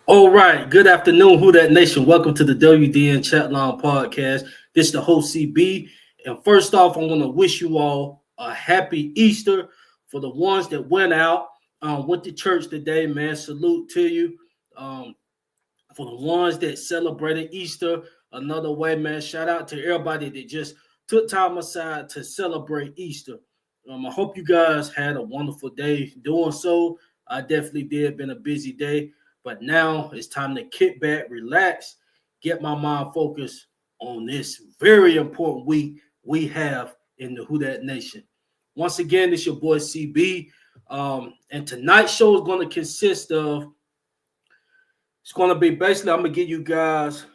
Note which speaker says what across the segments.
Speaker 1: All right. Good afternoon, Who That Nation. Welcome to the WDN Chatline podcast. This is the host CB. And first off, I'm going to wish you all a happy Easter. For the ones that went out, went to church today, man, salute to you. For the ones that celebrated Easter another way, man, shout out to everybody that just took time aside to celebrate Easter. I hope you guys had a wonderful day doing so. I definitely did. Been a busy day. But now it's time to kick back, relax, get my mind focused on this very important week we have in the Who That Nation. Once again, it's your boy CB. And tonight's show is going to consist of, it's going to be basically, I'm going to give you guys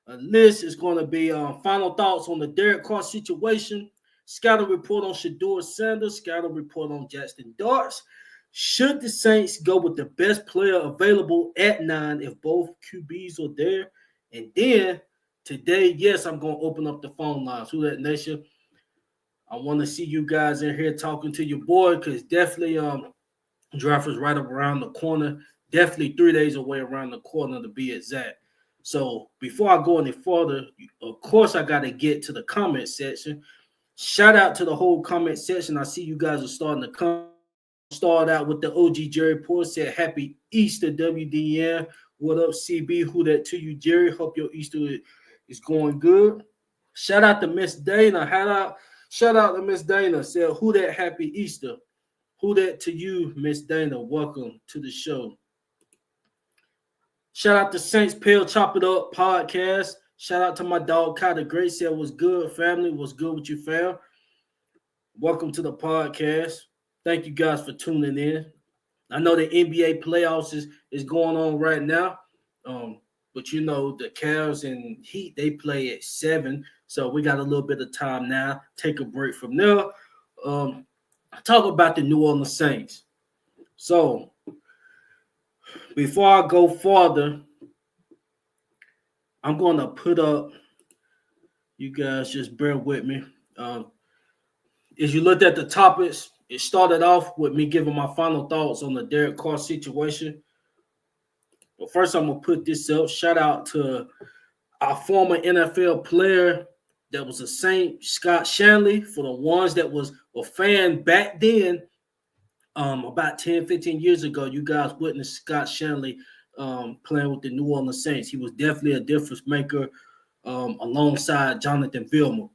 Speaker 1: a list. It's going to be final thoughts on the Derek Carr situation, scouting report on Shedeur Sanders, scouting report on Jackson Darts. Should the Saints go with the best player available at 9 if both QBs are there? And then today, yes, I'm going to open up the phone lines. Who That Nation? I want to see you guys in here talking to your boy because definitely draft is right up around the corner. Definitely 3 days away around the corner to be exact. So before I go any further, of course, I got to get to the comment section. Shout out to the whole comment section. I see you guys are starting to come. Start out with the OG Jerry Poor said, Happy Easter, WDN. What up, CB? Who that to you, Jerry? Hope your Easter is going good. Shout out to Miss Dana. Shout out to Miss Dana. Said, who that happy Easter? Who that to you, Miss Dana? Welcome to the show. Shout out to Saints Pale Chop It Up podcast. Shout out to my dog, Kyler Great. Said, what's good, family? What's good with you, fam? Welcome to the podcast. Thank you guys for tuning in. I know the NBA playoffs is going on right now, but you know the Cavs and Heat, they play at 7, so we got a little bit of time now. Take a break from there. Talk about the New Orleans Saints. So before I go farther, I'm going to put up, you guys just bear with me. As you looked at the topics, it started off with me giving my final thoughts on the Derek Carr situation. But first, I'm going to put this up. Shout out to our former NFL player that was a Saint, Scott Shanley. For the ones that was a fan back then, about 10, 15 years ago, you guys witnessed Scott Shanley playing with the New Orleans Saints. He was definitely a difference maker alongside Jonathan Vilma.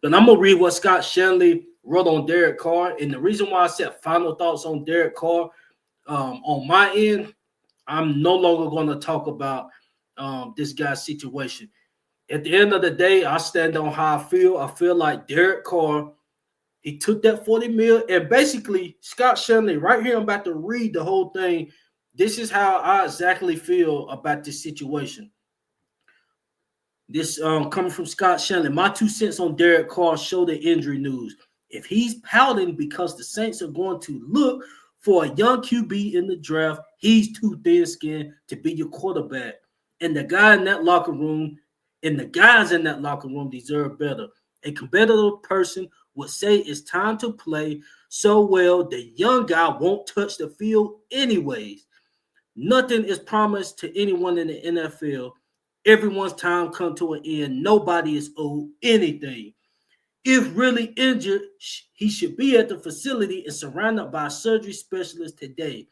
Speaker 1: But I'm going to read what Scott Shanley wrote on Derek Carr. And the reason why I said final thoughts on Derek Carr, on my end, I'm no longer going to talk about this guy's situation. At the end of the day, I stand on how I feel. I feel like Derek Carr, he took that $40 million. And basically, Scott Shanley, right here, I'm about to read the whole thing. This is how I exactly feel about this situation. This coming from Scott Shanley. My 2 cents on Derek Carr show the injury news. If he's pouting because the Saints are going to look for a young QB in the draft, he's too thin-skinned to be your quarterback. And the guy in that locker room And the guys in that locker room deserve better. A competitive person would say it's time to play so well the young guy won't touch the field anyways. Nothing is promised to anyone in the NFL. Everyone's time comes to an end. Nobody is owed anything. If really injured, he should be at the facility and surrounded by a surgery specialist today.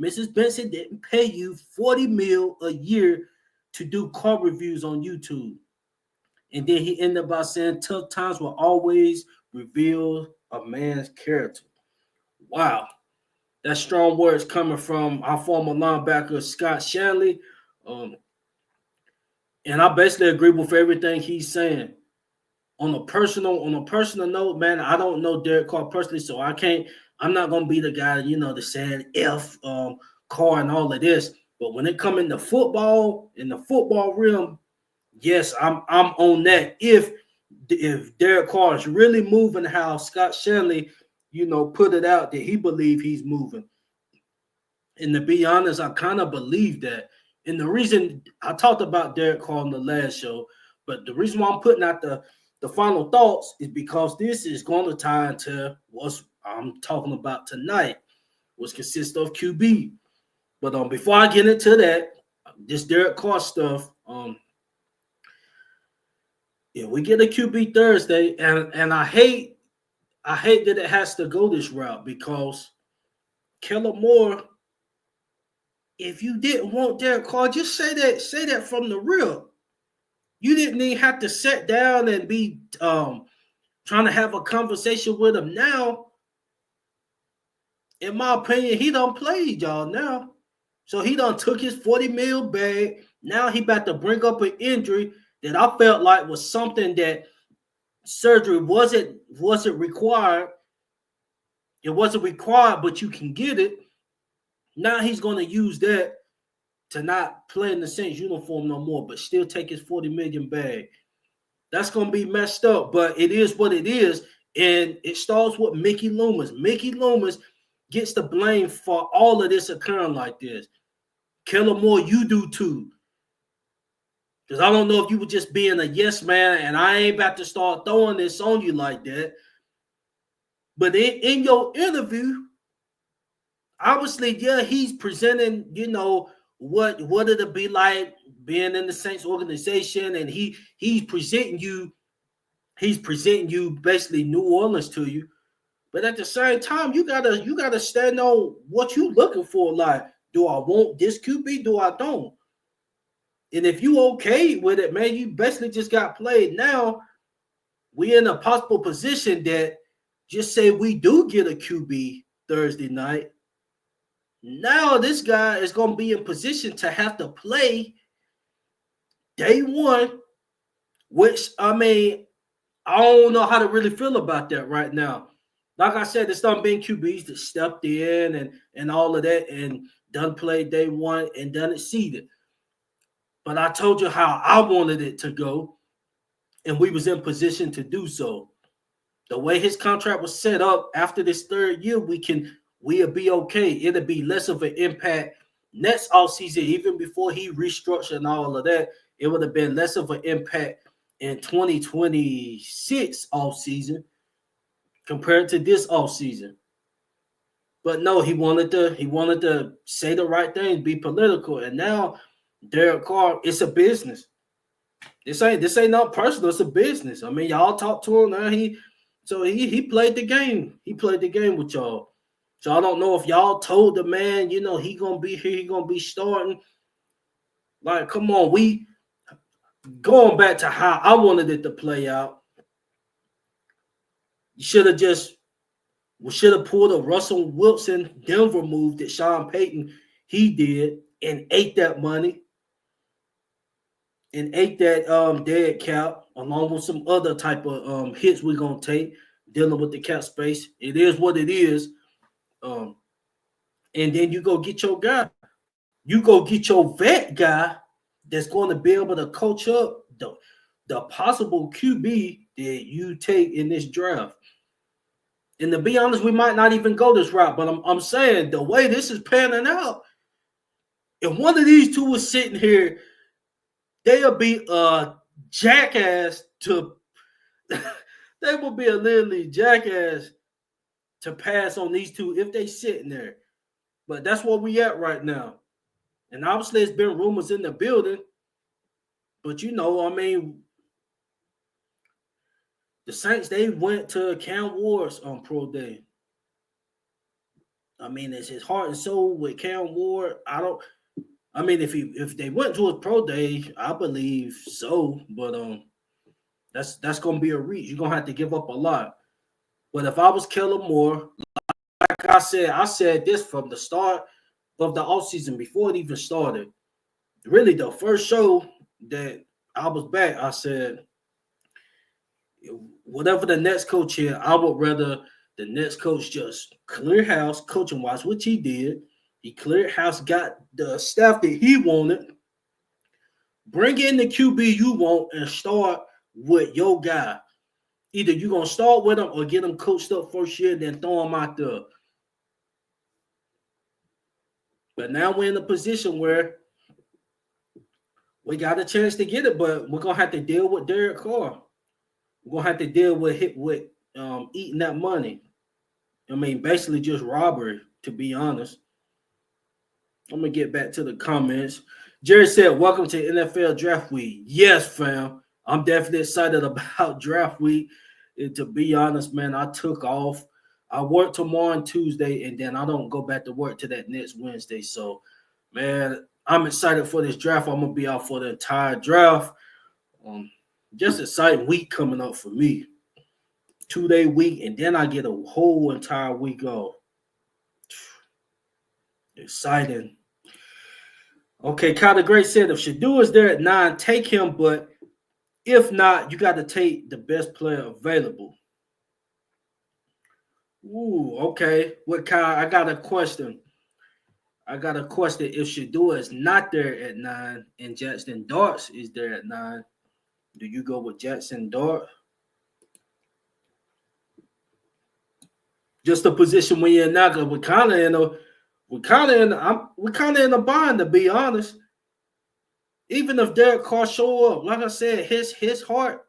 Speaker 1: Mrs. Benson didn't pay you $40 million a year to do car reviews on YouTube. And then he ended up by saying tough times will always reveal a man's character. Wow. That's strong words coming from our former linebacker, Scott Shanley. And I basically agree with everything he's saying. On a personal note, man, I don't know Derek Carr personally, so I'm not gonna be the guy, to say F Carr and all of this. But when it comes into football, in the football realm, yes, I'm on that. If Derek Carr is really moving how Scott Shanley, put it out that he believes he's moving. And to be honest, I kind of believe that. And the reason I talked about Derek Carr on the last show, but the reason why I'm putting out the final thoughts is because this is going to tie into what I'm talking about tonight, which consists of QB. But before I get into that, this Derek Carr stuff, we get a QB Thursday, and I hate that it has to go this route because Kellen Moore, if you didn't want Derek Carr, just say that from the rip. You didn't even have to sit down and be trying to have a conversation with him now. In my opinion, he done played y'all now. So he done took his $40 million bag. Now he about to bring up an injury that I felt like was something that surgery wasn't required. It wasn't required, but you can get it. Now he's going to use that to not play in the Saints uniform no more, but still take his $40 million bag. That's going to be messed up, but it is what it is, and it starts with Mickey Loomis. Mickey Loomis gets the blame for all of this occurring like this. Kellen Moore, you do too. Because I don't know if you were just being a yes man, and I ain't about to start throwing this on you like that. But in your interview, obviously, yeah, he's presenting, what it'll be like being in the Saints organization, and he's presenting you basically New Orleans to you. But at the same time, you gotta stand on what you looking for. Like, do I want this QB? Do I don't? And if you okay with it, man, you basically just got played. Now we in a possible position that just say we do get a QB Thursday night. Now this guy is going to be in position to have to play day one, which, I mean, I don't know how to really feel about that right now. Like I said, there's some being QBs that stepped in and all of that and done played day one and done exceeded. But I told you how I wanted it to go, and we was in position to do so. The way his contract was set up after this third year, we'll be okay. It'll be less of an impact next offseason, even before he restructured and all of that. It would have been less of an impact in 2026 offseason compared to this offseason. But no, he wanted to say the right thing, be political, and now Derek Carr, it's a business. This ain't not personal. It's a business. I mean, y'all talk to him now. He played the game. He played the game with y'all. So I don't know if y'all told the man, he gonna be here. He gonna be starting. Like, come on, we going back to how I wanted it to play out. You should have pulled a Russell Wilson Denver move that Sean Payton he did and ate that money. And ate that dead cap along with some other type of hits we're going to take dealing with the cap space. It is what it is. And then you go get your guy. You go get your vet guy that's going to be able to coach up the possible QB that you take in this draft. And to be honest, we might not even go this route, but I'm saying the way this is panning out, if one of these two was sitting here, they'll be jackass to they would be a literally jackass to pass on these two if they sitting there. But that's where we at right now. And obviously it's been rumors in the building. But I mean, the Saints, they went to Cam Ward's on pro day. I mean, it's his heart and soul with Cam Ward. If they went to his pro day, I believe so. But that's gonna be a reach. You're gonna have to give up a lot. But if I was Kellen Moore, like I said this from the start of the offseason before it even started. Really, the first show that I was back, I said, whatever the next coach here, I would rather the next coach just clear house, coaching wise, which he did. He cleared house, got the staff that he wanted, bring in the QB you want, and start with your guy. Either you're going to start with him or get him coached up first year, then throw him out there. But now we're in a position where we got a chance to get it, but we're going to have to deal with Derek Carr. We're going to have to deal with eating that money. I mean, basically just robbery, to be honest. I'm going to get back to the comments. Jerry said, welcome to NFL Draft Week. Yes, fam. I'm definitely excited about Draft Week. And to be honest, man, I took off. I work tomorrow and Tuesday, and then I don't go back to work till that next Wednesday. So, man, I'm excited for this draft. I'm going to be out for the entire draft. Just exciting week coming up for me. 2-day week, and then I get a whole entire week off. Exciting. Okay, Kyler Gray said if Shadoo is there at 9, take him, but if not, you got to take the best player available. Ooh, okay. What Kyle? I got a question. If Shadoo is not there at 9 and Jackson Darts is there at 9, do you go with Jackson Dart? Just the position when you're not going. We're kind of in a bind, to be honest. Even if Derek Carr show up, like I said, his heart.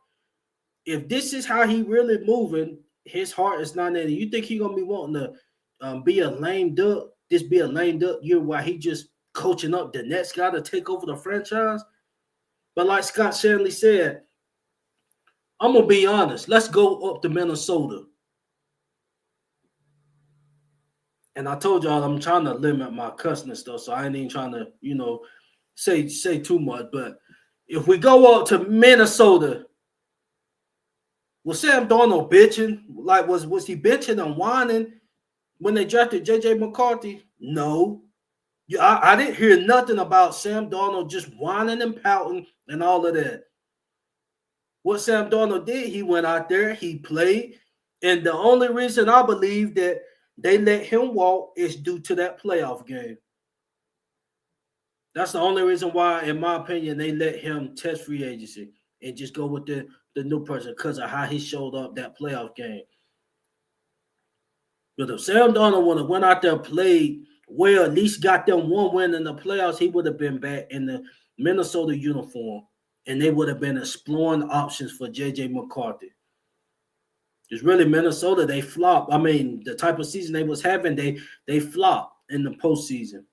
Speaker 1: If this is how he really moving, his heart is not in it. You think he gonna be wanting to be a lame duck? This be a lame duck year while he just coaching up the next guy to take over the franchise? But like Scott Shanley said, I'm gonna be honest. Let's go up to Minnesota. And I told y'all I'm trying to limit my cussing and stuff, so I ain't even trying to, say too much. But if we go up to Minnesota, was Sam Darnold bitching? Like, was he bitching and whining when they drafted J.J. McCarthy? No. I didn't hear nothing about Sam Darnold just whining and pouting and all of that. What Sam Darnold did, he went out there, he played, and the only reason I believe that they let him walk is due to that playoff game. That's the only reason why, in my opinion, they let him test free agency and just go with the new person because of how he showed up that playoff game. But if Sam Darnold would have went out there and played well, at least got them one win in the playoffs, he would have been back in the Minnesota uniform, and they would have been exploring options for J.J. McCarthy. It's really Minnesota, they flopped. I mean, the type of season they was having, they flopped in the postseason.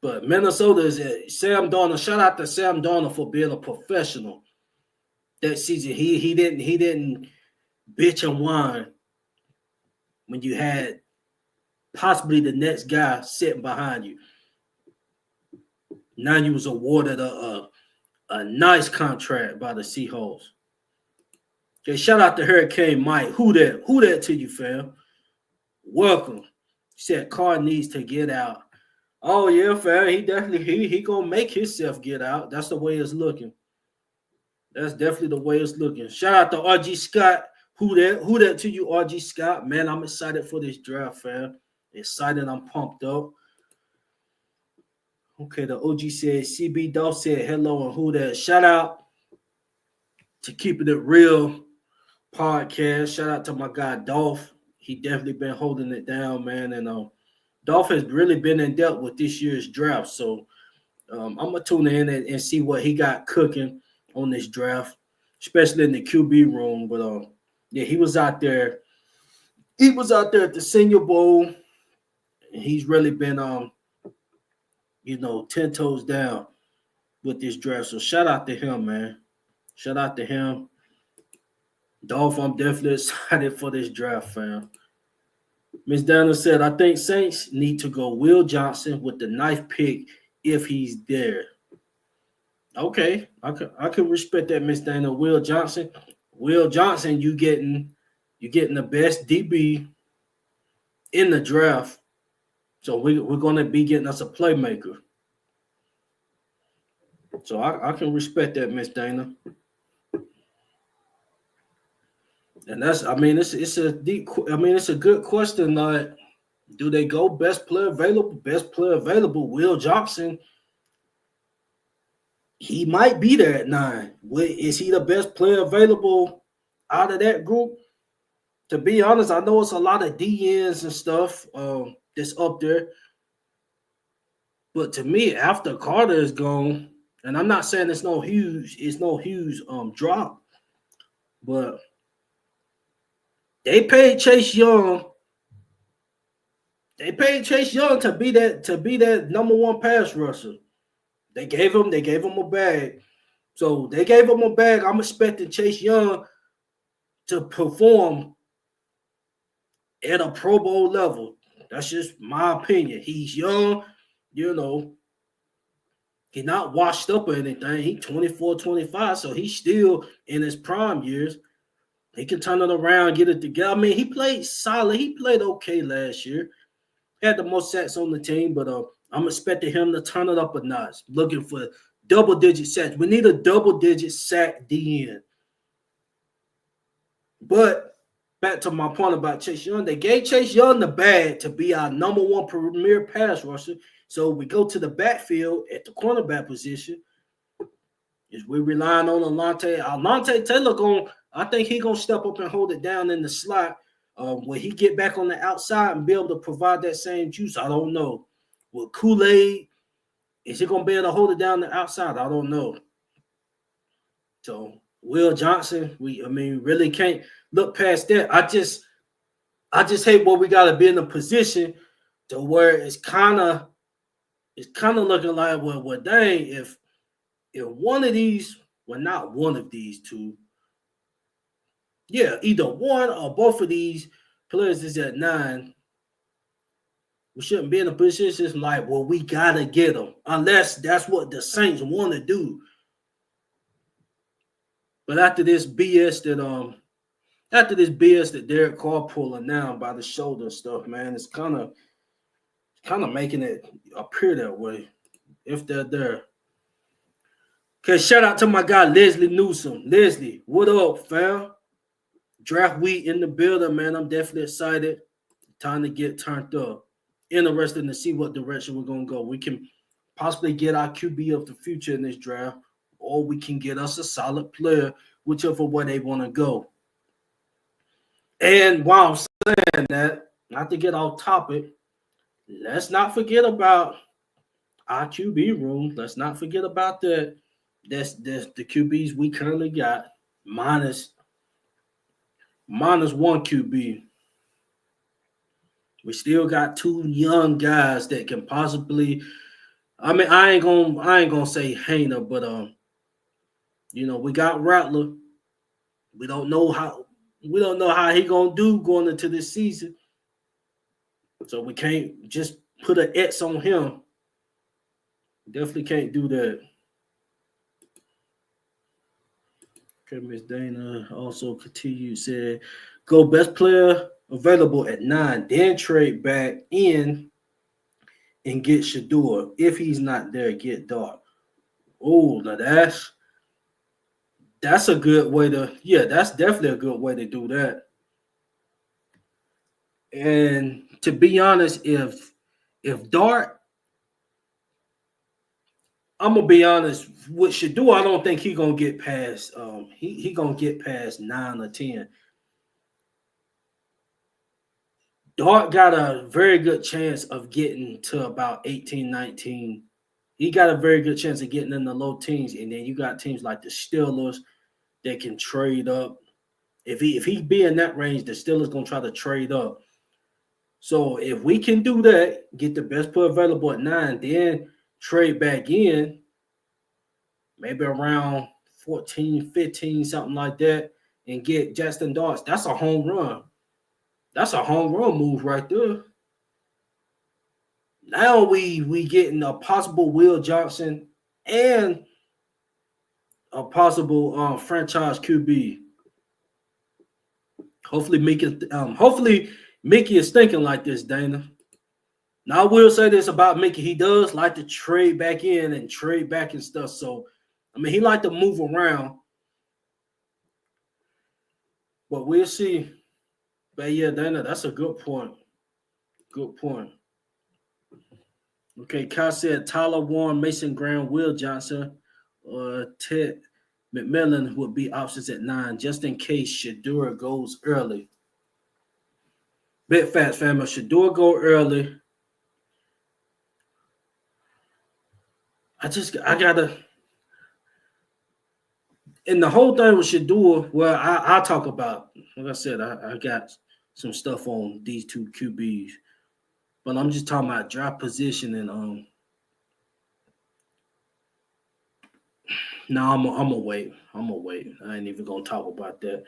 Speaker 1: But Minnesota is Sam Darnold. Shout out to Sam Darnold for being a professional that season. He didn't bitch and whine when you had possibly the next guy sitting behind you. Now you was awarded a nice contract by the Seahawks. Okay, shout out to Hurricane Mike. Who that to you, fam? Welcome. He said Carr needs to get out. Oh yeah, fam. He definitely he gonna make himself get out. That's the way it's looking. That's definitely the way it's looking. Shout out to RG Scott. Who that to you, RG Scott? Man, I'm excited for this draft, fam. Excited, I'm pumped up. Okay, the OG said, CB Dolph said hello and who that. Shout out to Keeping It Real podcast. Shout out to my guy Dolph. He definitely been holding it down, man. And Dolph has really been in depth with this year's draft. So I'm gonna tune in and see what he got cooking on this draft, especially in the QB room. But yeah, he was out there. He was out there at the Senior Bowl, and he's really been 10 toes down with this draft. So shout out to him, man. Shout out to him. Dolph, I'm definitely excited for this draft, fam. Ms. Dana said, I think Saints need to go Will Johnson with the ninth pick if he's there. Okay, I can respect that, Miss Dana. Will Johnson. Will Johnson, you getting the best DB in the draft. So we're gonna be getting us a playmaker. So I can respect that, Miss Dana. And it's a deep. It's a good question. Like, do they go best player available? Best player available. Will Johnson. He might be there at 9. Is he the best player available out of that group? To be honest, I know it's a lot of DNs and stuff that's up there. But to me, after Carter is gone, and I'm not saying it's no huge drop, but they paid Chase Young. They paid Chase Young to be that number one pass rusher. They gave him a bag. So they gave him a bag. I'm expecting Chase Young to perform at a Pro Bowl level. That's just my opinion. He's young, you know. He's not washed up or anything. He's 24, 25, so he's still in his prime years. He can turn it around, get it together. I mean, he played solid. He played okay last year. Had the most sacks on the team, but I'm expecting him to turn it up a notch. Looking for double-digit sacks. We need a double-digit sack DN. But back to my point about Chase Young, they gave Chase Young the bag to be our number one premier pass rusher. So we go to the backfield at the cornerback position. Is we relying on Alontae Taylor I think he gonna step up and hold it down in the slot. Will he get back on the outside and be able to provide that same juice? I don't know. Will Kool-Aid, is he gonna be able to hold it down the outside? I don't know. So Will Johnson, really can't look past that. I just hate what we gotta be in a position to where it's kind of looking like, well, dang, if one of these, well, not one of these two, yeah, either one or both of these players is at 9, we shouldn't be in a position like, well, we gotta get them, unless that's what the Saints want to do. But after this BS that Derek Carr pulling now by the shoulder and stuff, man, it's kind of making it appear that way if they're there. Okay, shout out to my guy Leslie Newsom. Leslie, what up, fam? Draft week in the building, man. I'm definitely excited. Time to get turned up. Interested to see what direction we're gonna go. We can possibly get our QB of the future in this draft, or we can get us a solid player, whichever way they want to go. And while I'm saying that, not to get off topic, let's not forget about our QB room. Let's not forget about that. That's the QBs we currently got, minus one QB. We still got 2 young guys that can possibly. I ain't gonna say Hayner, but we got Rattler. We don't know how he gonna do going into this season. So we can't just put an X on him. Definitely can't do that. Okay, Miss Dana also continued, said, go best player available at 9, then trade back in and get Shador. If he's not there, get Dart. Oh, now that's a good way that's definitely a good way to do that. And to be honest, if Dart, I'm gonna be honest with Shador, I don't think he's gonna get past he gonna get past 9 or 10. Dart got a very good chance of getting to about 18, 19 he got a very good chance of getting in the low teens. And then you got teams like the Steelers that can trade up. If he be in that range, the Steelers gonna try to trade up. So if we can do that, get the best player available at 9, then trade back in, maybe around 14, 15, something like that, and get Justin Darts, that's a home run. That's a home run move right there. Now we getting a possible Will Johnson and a possible franchise QB. Hopefully Mickey is thinking like this, Dana. Now I will say this about Mickey. He does like to trade back in and trade back and stuff. So I mean he like to move around. But we'll see. But yeah, Dana, that's a good point. Good point. Okay, Kyle said Tyler Warren, Mason Graham, Will Johnson, or Ted McMillan would be options at 9, just in case Shadura goes early. Big Fats family, Shadura go early. I gotta. And the whole thing with Shadura, well, I talk about. Like I said, I got some stuff on these two QBs, but I'm just talking about draft position and No, I'm gonna wait. I'm gonna wait. I ain't even gonna talk about that.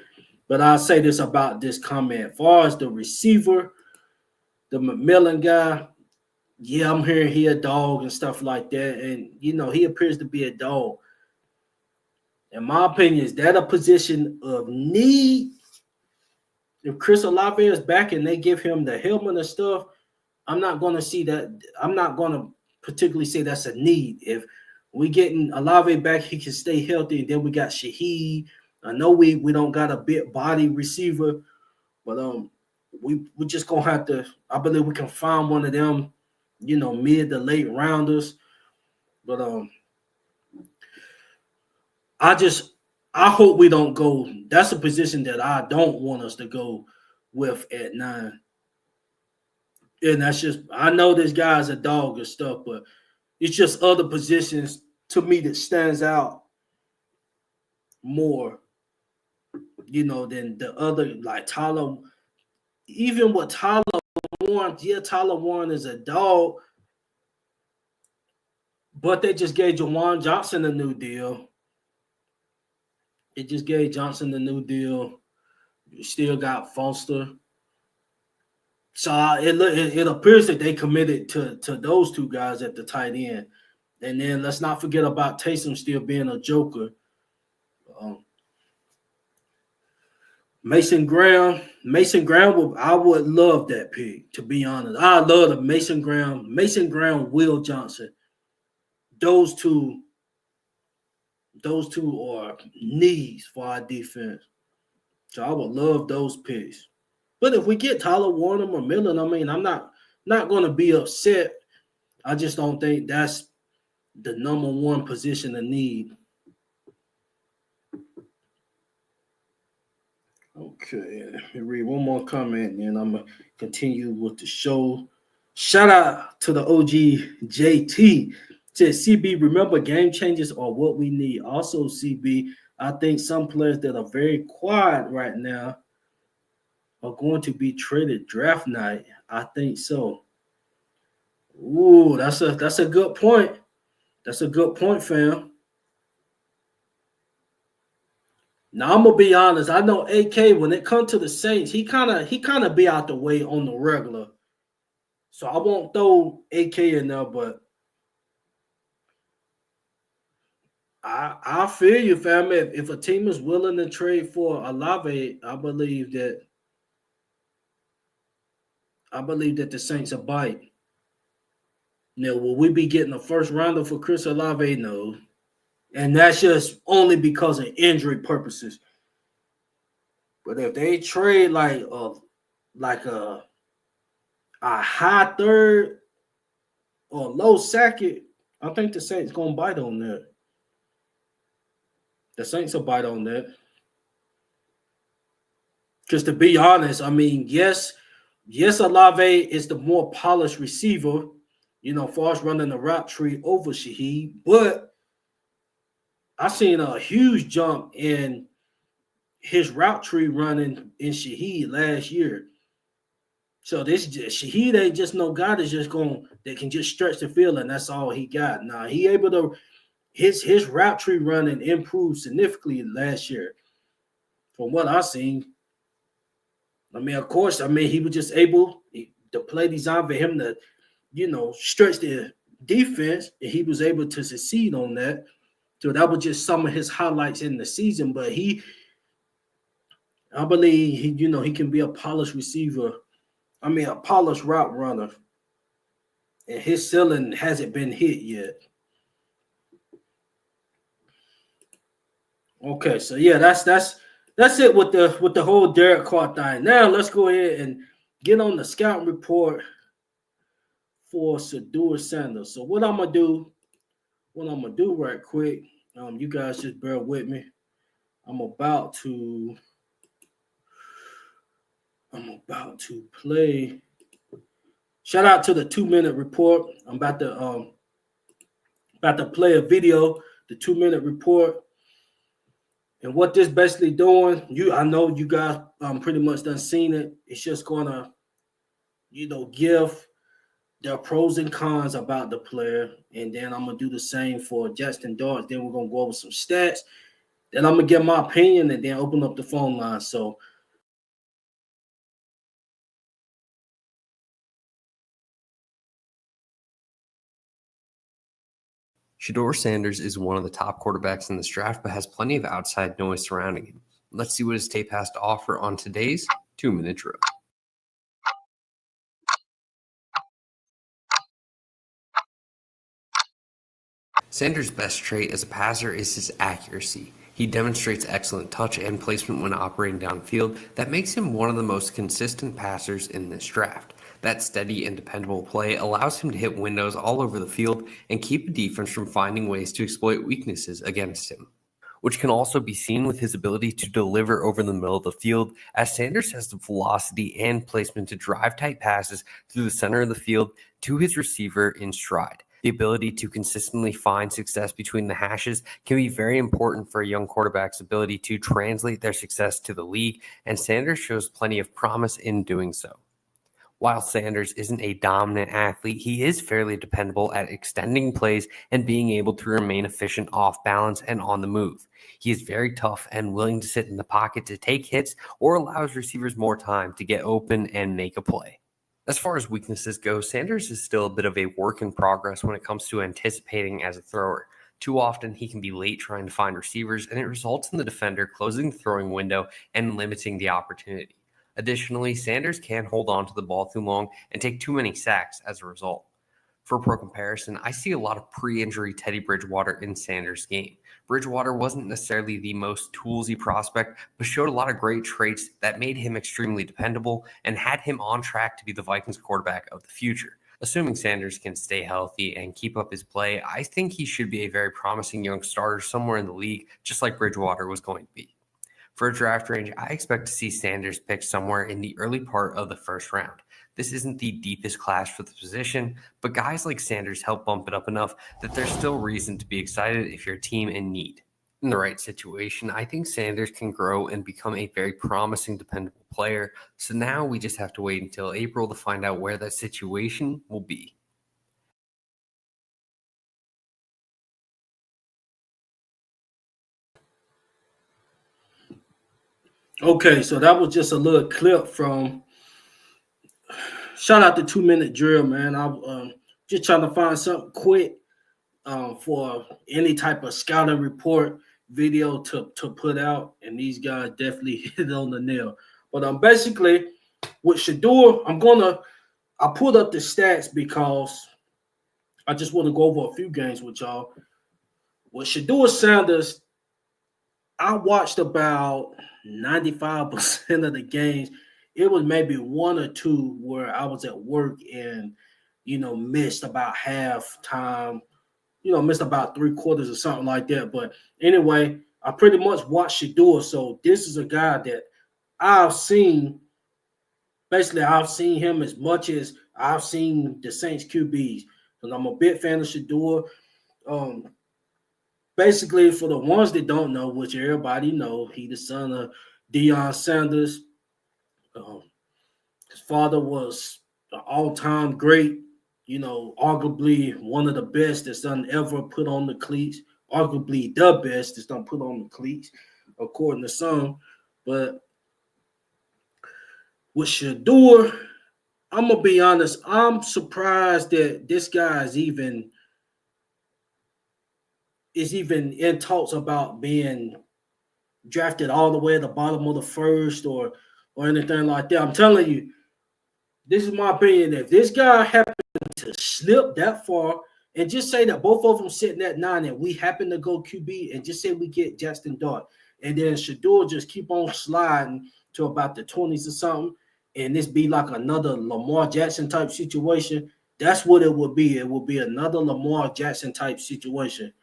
Speaker 1: But I'll say this about this comment. As far as the receiver, the McMillan guy, yeah, I'm hearing he a dog and stuff like that. And he appears to be a dog. In my opinion, is that a position of need? If Chris Olave is back and they give him the helmet and stuff, I'm not gonna see that. I'm not gonna particularly say that's a need. If we getting Olave back, he can stay healthy. And then we got Shaheed. I know we don't got a big body receiver, but we just gonna have to. I believe we can find one of them, mid to late rounders. But I hope we don't go. That's a position that I don't want us to go with at 9. And that's just, I know this guy's a dog and stuff, but it's just other positions to me that stands out more, than the other, like Tyler. Even with Tyler Warren, yeah, Tyler Warren is a dog, but they just gave Jawan Johnson a new deal. It just gave Johnson a new deal. You still got Foster. So it appears that they committed to those two guys at the tight end. And then let's not forget about Taysom still being a joker. Mason Graham, I would love that pick, to be honest. I love the Mason Graham, Will Johnson. Those two are needs for our defense. So I would love those picks. But if we get Tyler Warner or Millen, I mean, I'm not going to be upset. I just don't think that's the number one position of need. Okay, let me read one more comment, and I'm going to continue with the show. Shout out to the OG JT. Said, CB, remember game changes are what we need. Also, CB, I think some players that are very quiet right now are going to be traded draft night. I think so. Ooh, that's a good point. That's a good point, fam. Now I'm gonna be honest. I know AK when it comes to the Saints, he kind of be out the way on the regular. So I won't throw AK in there, but I feel you, fam. If a team is willing to trade for Olave, I believe that the Saints will bite. Now, will we be getting a first rounder for Chris Olave? No. And that's just only because of injury purposes. But if they trade like a high third or low second, I think the Saints gonna bite on that. The Saints will bite on that. Because to be honest, I mean, yes, Olave is the more polished receiver, far as running the route tree over Shaheed. But I seen a huge jump in his route tree running in Shaheed last year. So this Shaheed ain't just no guy that's just going that can just stretch the field and that's all he got. Nah, he able to his route tree running improved significantly last year. From what I seen, I mean, of course, he was just able to play designed for him to, stretch the defense, and he was able to succeed on that. So that was just some of his highlights in the season. But I believe he can be a polished receiver. A polished route runner, and his ceiling hasn't been hit yet. Okay, so yeah, that's it with the whole Derek Carr thing. Now let's go ahead and get on the scouting report for Shedeur Sanders. So what I'm gonna do right quick, you guys just bear with me. I'm about to play. Shout out to the 2-minute report. I'm about to play a video, the 2-minute report. And what this basically doing, I know you guys pretty much done seen it. It's just gonna, give the pros and cons about the player. And then I'm gonna do the same for Justin Dart. Then we're gonna go over some stats. Then I'm gonna give my opinion and then open up the phone line. So
Speaker 2: Shedeur Sanders is one of the top quarterbacks in this draft, but has plenty of outside noise surrounding him. Let's see what his tape has to offer on today's 2-minute drill. Sanders' best trait as a passer is his accuracy. He demonstrates excellent touch and placement when operating downfield that makes him one of the most consistent passers in this draft. That steady and dependable play allows him to hit windows all over the field and keep a defense from finding ways to exploit weaknesses against him, which can also be seen with his ability to deliver over the middle of the field, as Sanders has the velocity and placement to drive tight passes through the center of the field to his receiver in stride. The ability to consistently find success between the hashes can be very important for a young quarterback's ability to translate their success to the league, and Sanders shows plenty of promise in doing so. While Sanders isn't a dominant athlete, he is fairly dependable at extending plays and being able to remain efficient off balance and on the move. He is very tough and willing to sit in the pocket to take hits or allows receivers more time to get open and make a play. As far as weaknesses go, Sanders is still a bit of a work in progress when it comes to anticipating as a thrower. Too often, he can be late trying to find receivers, and it results in the defender closing the throwing window and limiting the opportunity. Additionally, Sanders can hold on to the ball too long and take too many sacks as a result. For pro comparison, I see a lot of pre-injury Teddy Bridgewater in Sanders' game. Bridgewater wasn't necessarily the most toolsy prospect, but showed a lot of great traits that made him extremely dependable and had him on track to be the Vikings quarterback of the future. Assuming Sanders can stay healthy and keep up his play, I think he should be a very promising young starter somewhere in the league, just like Bridgewater was going to be. For a draft range, I expect to see Sanders picked somewhere in the early part of the first round. This isn't the deepest class for the position, but guys like Sanders help bump it up enough that there's still reason to be excited if you're a team in need. In the right situation, I think Sanders can grow and become a very promising, dependable player. So now we just have to wait until April to find out where that situation will be.
Speaker 1: okay, so that was just a little clip from. Shout out to 2-minute drill, man. I'm just trying to find something quick for any type of scouting report video to put out, and these guys definitely hit on the nail. But basically with Shedeur, I pulled up the stats because I just want to go over a few games with y'all. With Shedeur Sanders, I watched about 95% of the games. It was maybe one or two where I was at work and missed about half time, missed about 3/4 or something like that. But anyway, I pretty much watched Shedeur. So this is a guy that I've seen. Basically, I've seen him as much as I've seen the Saints QBs. because I'm a big fan of Shador. Um, Basically, for the ones that don't know, which everybody know, he the son of Deion Sanders. Um, his father was an all-time great, arguably one of the best that's done ever put on the cleats, arguably the best that's done put on the cleats, according to some. But with Shador, I'm gonna be honest, I'm surprised that this guy is even in talks about being drafted all the way at the bottom of the first or anything like that. I'm telling you, this is my opinion. If this guy happened to slip that far, and just say that both of them sitting at 9 and we happen to go QB, and just say we get Jackson Dart, and then Shador just keep on sliding to about the 20s or something, and this be like another Lamar Jackson type situation, that's what it would be. It would be another Lamar Jackson type situation.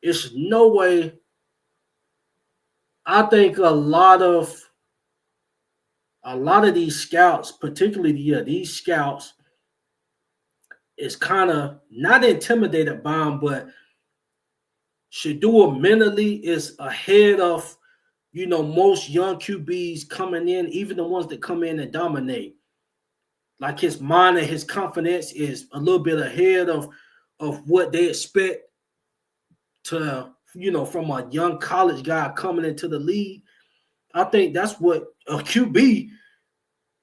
Speaker 1: It's no way. I think a lot of these scouts, particularly these scouts, is kind of not intimidated by him, but Shador mentally is ahead of most young QBs coming in, even the ones that come in and dominate. Like his mind and his confidence is a little bit ahead of what they expect to from a young college guy coming into the league. I think that's what a QB.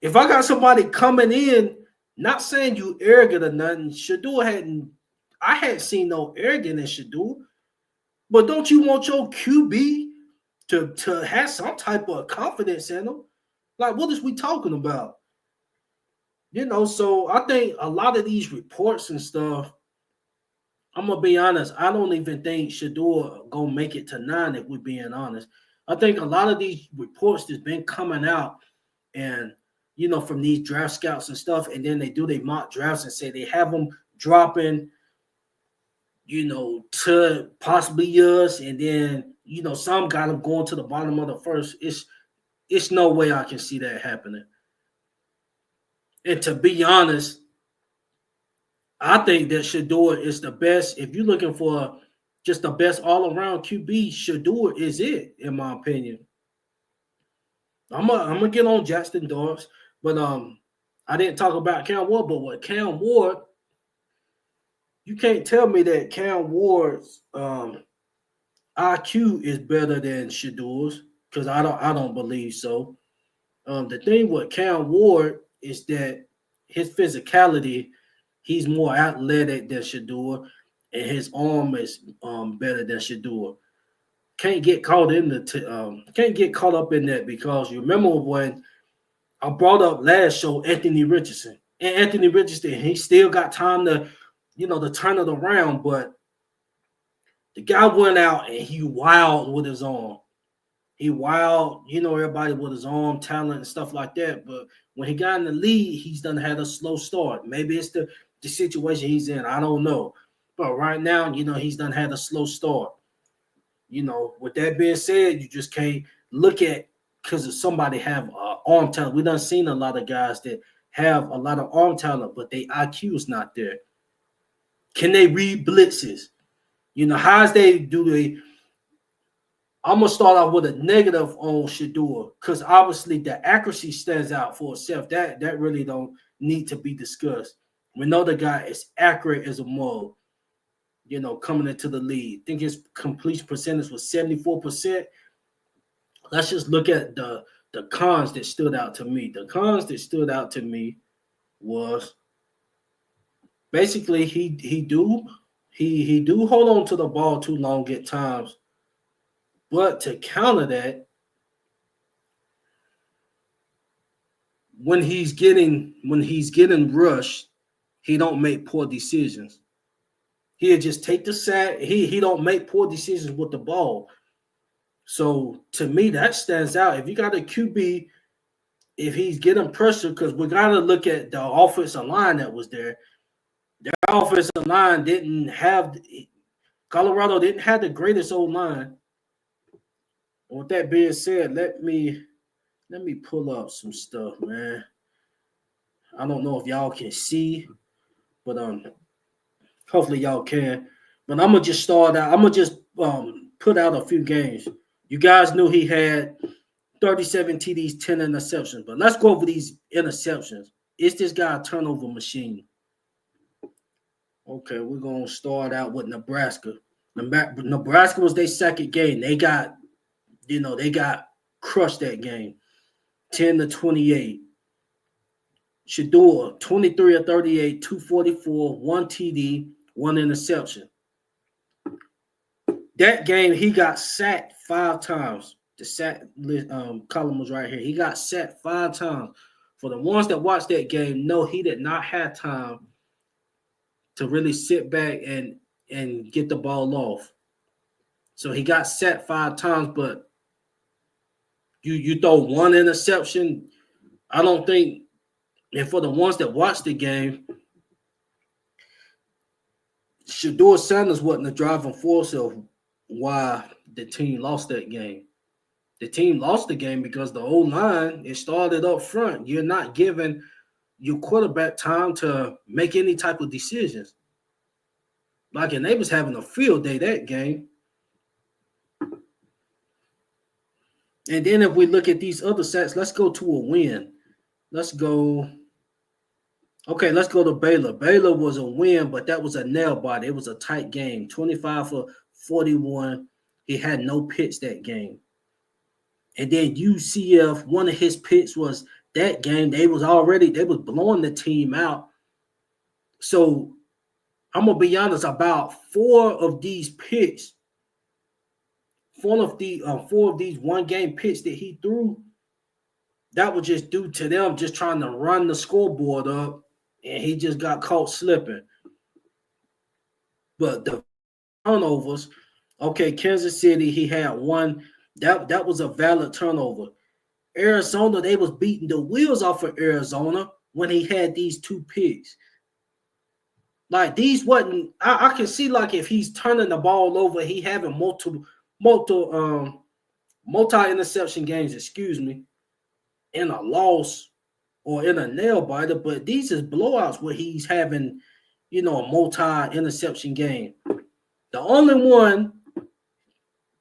Speaker 1: If I got somebody coming in, not saying you arrogant or nothing, I hadn't seen no arrogant in Shador, but don't you want your QB to have some type of confidence in him? Like, what is we talking about? So I think a lot of these reports and stuff, I'm gonna be honest, I don't even think Shador gonna make it to 9 if we're being honest. I think a lot of these reports that's been coming out and from these draft scouts and stuff, and then they do their mock drafts and say they have them dropping, to possibly us, and then some got them going to the bottom of the first. It's no way I can see that happening. And to be honest, I think that Shador is the best. If you're looking for just the best all-around QB, Shador is it, in my opinion. I'm gonna get on Jackson Dawes, but I didn't talk about Cam Ward, but with Cam Ward, you can't tell me that Cam Ward's IQ is better than Shador's, because I don't believe so. The thing with Cam Ward is that his physicality, he's more athletic than Shador, and his arm is better than Shador. Can't get caught up in that, because you remember when I brought up last show Anthony Richardson. And Anthony Richardson, he still got time to turn it around, but the guy went out and he wowed with his arm. He wowed, everybody with his arm talent and stuff like that. But when he got in the league, he's done had a slow start. Maybe it's the situation he's in. I don't know. But right now, he's done had a slow start. With that being said, you just can't look at because somebody have arm talent. We done seen a lot of guys that have a lot of arm talent, but their IQ is not there. Can they read blitzes? How's they do they? I'm gonna start off with a negative on Shador, because obviously the accuracy stands out for itself. That really don't need to be discussed. We know the guy is accurate as a mug. Coming into the league, I think his completion percentage was 74%. Let's just look at the cons that stood out to me. The cons that stood out to me was basically he do hold on to the ball too long at times. But to counter that, when he's getting rushed, he don't make poor decisions. He'll just take the sack. He don't make poor decisions with the ball. So to me, that stands out. If you got a QB, if he's getting pressure, because we got to look at the offensive line that was there. Their offensive line Colorado didn't have the greatest old line. With that being said, let me pull up some stuff, man. I don't know if y'all can see, but Hopefully y'all can. But I'm gonna just start out. I'm gonna just put out a few games. You guys knew he had 37 TDs, 10 interceptions. But let's go over these interceptions. Is this guy a turnover machine? Okay, we're gonna start out with Nebraska. Nebraska was their second game. They got crushed that game, 10-28. Shador, 23 of 38, 244, 1 TD, 1 interception. That game, he got sacked 5 times. The sack column was right here. He got sacked 5 times. For the ones that watched that game, no, he did not have time to really sit back and get the ball off. So he got sacked 5 times, but you throw 1 interception. I don't think, and for the ones that watched the game, Shador Sanders wasn't the driving force of why the team lost that game. The team lost the game because the O-line, it started up front. You're not giving your quarterback time to make any type of decisions. And they was having a field day that game. And then if we look at these other stats, let's go to a win. Let's go to Baylor. Baylor was a win, but that was a nail biter. It was a tight game, 25 for 41. He had no picks that game. And then UCF, one of his picks was that game. They was blowing the team out. So I'm gonna be honest, about 4 of these picks, 4 of these 1-game picks that he threw, that was just due to them just trying to run the scoreboard up, and he just got caught slipping. But the turnovers, okay, Kansas City, he had 1. That was a valid turnover. Arizona, they was beating the wheels off of Arizona when he had these 2 picks. These wasn't, I can see if he's turning the ball over, he having multi-interception games, in a loss or in a nail biter, but these is blowouts where he's having, a multi-interception game. The only one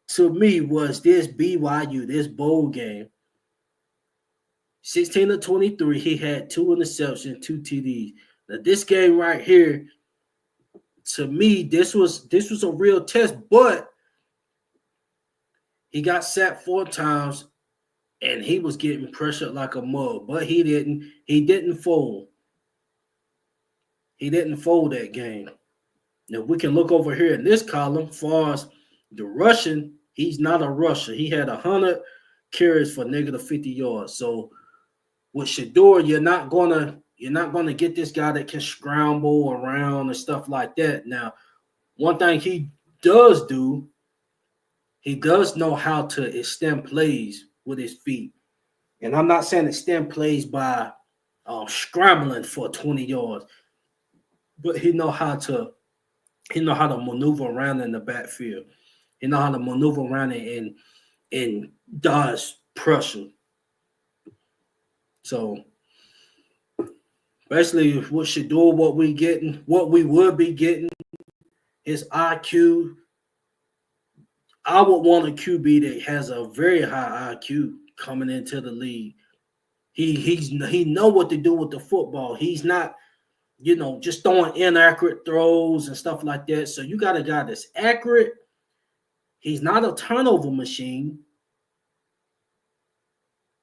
Speaker 1: to me was this BYU, this bowl game. 16-23, he had 2 interceptions, 2 TDs. Now this game right here, to me, this was a real test, but he got sacked 4 times and he was getting pressured like a mug, but he didn't fold. He didn't fold that game. Now we can look over here in this column. As far as the rushing, he's not a rusher. He had 100 carries for -50 yards. So with Shador, you're not gonna get this guy that can scramble around and stuff like that. Now, one thing he does do, he does know how to extend plays with his feet. And I'm not saying extend plays by scrambling for 20 yards, but he know how to maneuver around in the backfield. He know how to maneuver around and dodge pressure. So basically, what Shador, what we would be getting, his IQ. I would want a QB that has a very high IQ coming into the league. He know what to do with the football. He's not, just throwing inaccurate throws and stuff like that. So you got a guy that's accurate. He's not a turnover machine.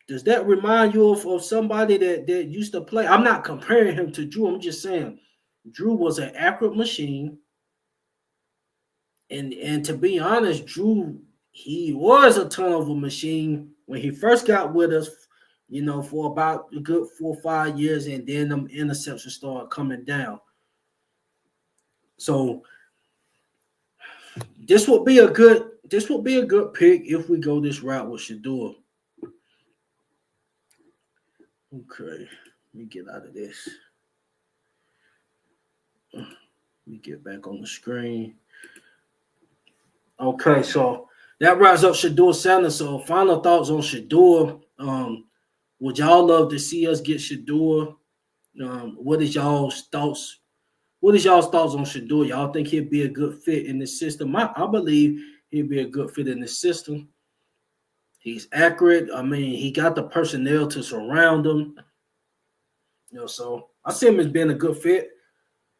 Speaker 1: Does that remind you of somebody that used to play? I'm not comparing him to Drew. I'm just saying Drew was an accurate machine. And to be honest, Drew, he was a turnover machine when he first got with us, for about a good 4 or 5 years, and then them interceptions started coming down. So this would be a good pick if we go this route with Shador. Okay, let me get out of this. Let me get back on the screen. Okay, so that wraps up Shador Sanders. So final thoughts on Shador. Would y'all love to see us get Shador? What is y'all's thoughts What is y'all's thoughts on Shador? Y'all think he'd be a good fit in this system? I believe he'd be a good fit in this system. He's accurate. I mean, he got the personnel to surround him. So I see him as being a good fit.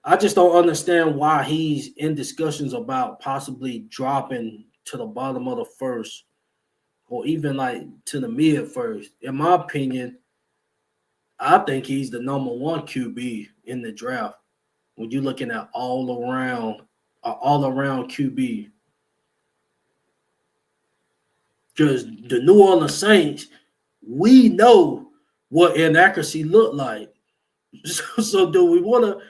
Speaker 1: I just don't understand why he's in discussions about possibly dropping to the bottom of the first or even like to the mid first. In my opinion, I think he's the number one QB in the draft. When you're looking at all around QB, because the New Orleans Saints, we know what inaccuracy looked like. So do we want to?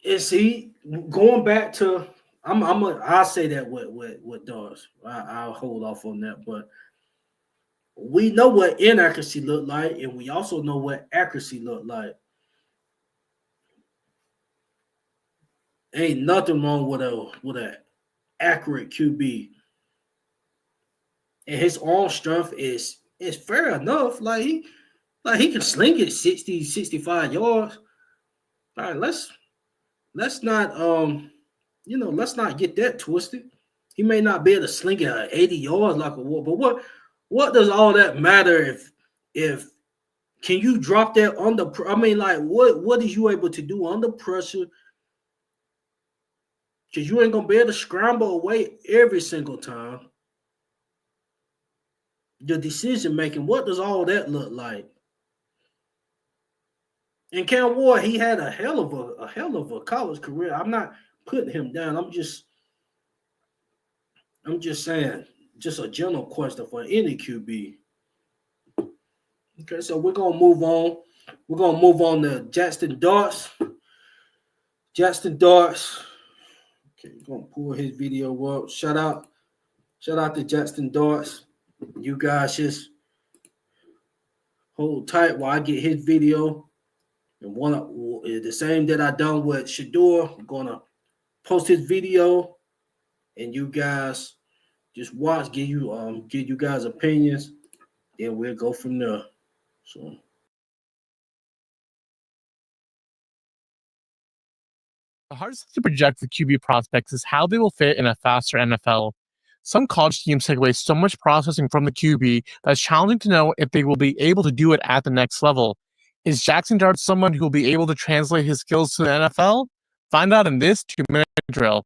Speaker 1: Is he going back to? I'll say that with Doris. I'll hold off on that, but we know what inaccuracy looked like, and we also know what accuracy looked like. Ain't nothing wrong with an accurate QB, and his arm strength is fair enough. Like he can sling it 60, 65 yards. All right, let's not let's not get that twisted. He may not be able to sling it at 80 yards like a wall, but what does all that matter if can you drop that under? I mean, like what is you able to do under pressure? Because you ain't gonna be able to scramble away every single time. The decision making, what does all that look like? And Cam Ward, he had a hell of a college career. I'm not putting him down. I'm just saying, just a general question for any QB. Okay, so we're gonna move on. We're gonna move on to Jackson Darts. Jackson Darts. Okay, gonna pull his video up. Shout out to Jackson Darts. You guys just hold tight while I get his video. And the same that I done with Shador. I'm gonna post his video, and you guys just watch. Give you guys opinions. Then we'll go from there. So.
Speaker 3: The hardest thing to project for QB prospects is how they will fit in a faster NFL. Some college teams take away so much processing from the QB that it's challenging to know if they will be able to do it at the next level. Is Jackson Dart someone who will be able to translate his skills to the NFL? Find out in this 2-minute drill.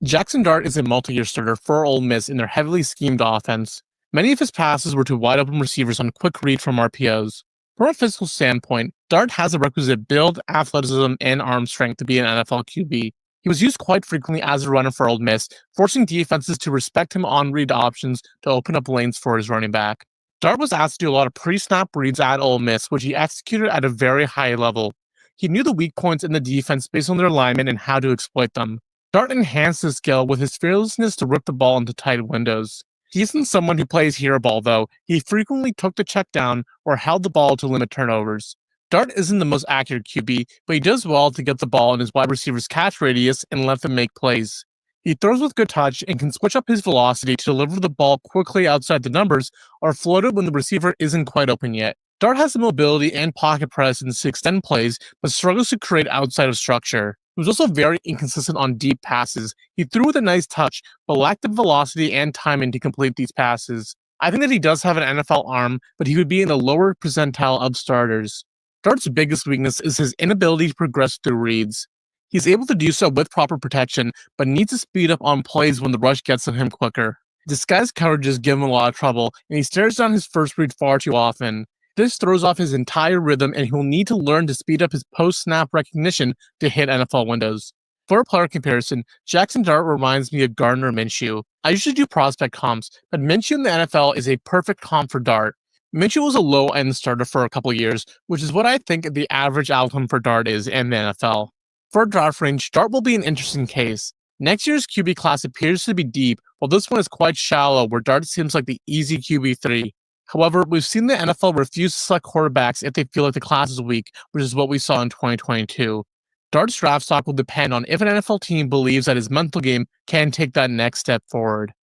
Speaker 3: Jackson Dart is a multi-year starter for Ole Miss in their heavily schemed offense. Many of his passes were to wide-open receivers on quick read from RPOs. From a physical standpoint, Dart has the requisite build, athleticism, and arm strength to be an NFL QB. He was used quite frequently as a runner for Ole Miss, forcing defenses to respect him on read options to open up lanes for his running back. Dart was asked to do a lot of pre-snap reads at Ole Miss, which he executed at a very high level. He knew the weak points in the defense based on their alignment and how to exploit them. Dart enhanced his skill with his fearlessness to rip the ball into tight windows. He isn't someone who plays hero ball, though. He frequently took the check down or held the ball to limit turnovers. Dart isn't the most accurate QB, but he does well to get the ball in his wide receiver's catch radius and let them make plays. He throws with good touch and can switch up his velocity to deliver the ball quickly outside the numbers or float it when the receiver isn't quite open yet. Dart has the mobility and pocket presence to extend plays, but struggles to create outside of structure. He was also very inconsistent on deep passes. He threw with a nice touch, but lacked the velocity and timing to complete these passes. I think that he does have an NFL arm, but he would be in the lower percentile of starters. Dart's biggest weakness is his inability to progress through reads. He's able to do so with proper protection, but needs to speed up on plays when the rush gets on him quicker. Disguised coverages give him a lot of trouble, and he stares down his first read far too often. This throws off his entire rhythm, and he will need to learn to speed up his post-snap recognition to hit NFL windows. For a player comparison, Jackson Dart reminds me of Gardner Minshew. I usually do prospect comps, but Minshew in the NFL is a perfect comp for Dart. Minshew was a low-end starter for a couple years, which is what I think the average outcome for Dart is in the NFL. For draft range, Dart will be an interesting case. Next year's QB class appears to be deep, while this one is quite shallow, where Dart seems like the easy QB3. However, we've seen the NFL refuse to select quarterbacks if they feel like the class is weak, which is what we saw in 2022. Dart's draft stock will depend on if an NFL team believes that his mental game can take that next step forward.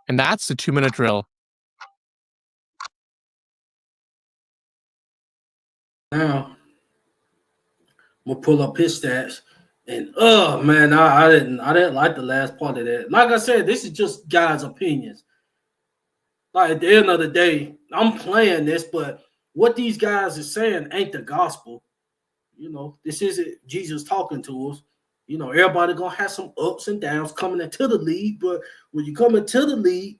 Speaker 3: and that's the 2-minute drill.
Speaker 1: Now, I'm gonna pull up his stats, and oh man, I didn't like the last part of that. Like I said, this is just guys' opinions. Like at the end of the day, I'm playing this, but what these guys are saying ain't the gospel. This isn't Jesus talking to us. Everybody gonna have some ups and downs coming into the league, but when you come into the league,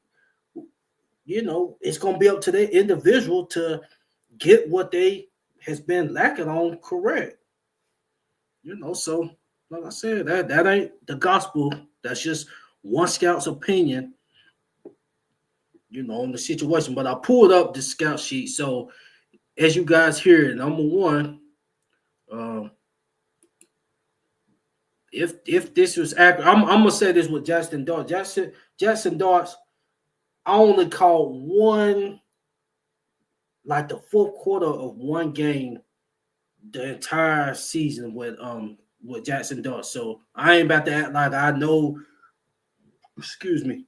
Speaker 1: it's gonna be up to the individual to get what they has been lacking on correct. So like I said, that ain't the gospel. That's just one scout's opinion, on the situation. But I pulled up the scout sheet. So as you guys hear it, number one, if this was accurate, I'm gonna say this with Jackson Darts. Jackson Darts, I only called one, like the fourth quarter of one game the entire season with Jackson Darts. So I ain't about to act like I know. Excuse me.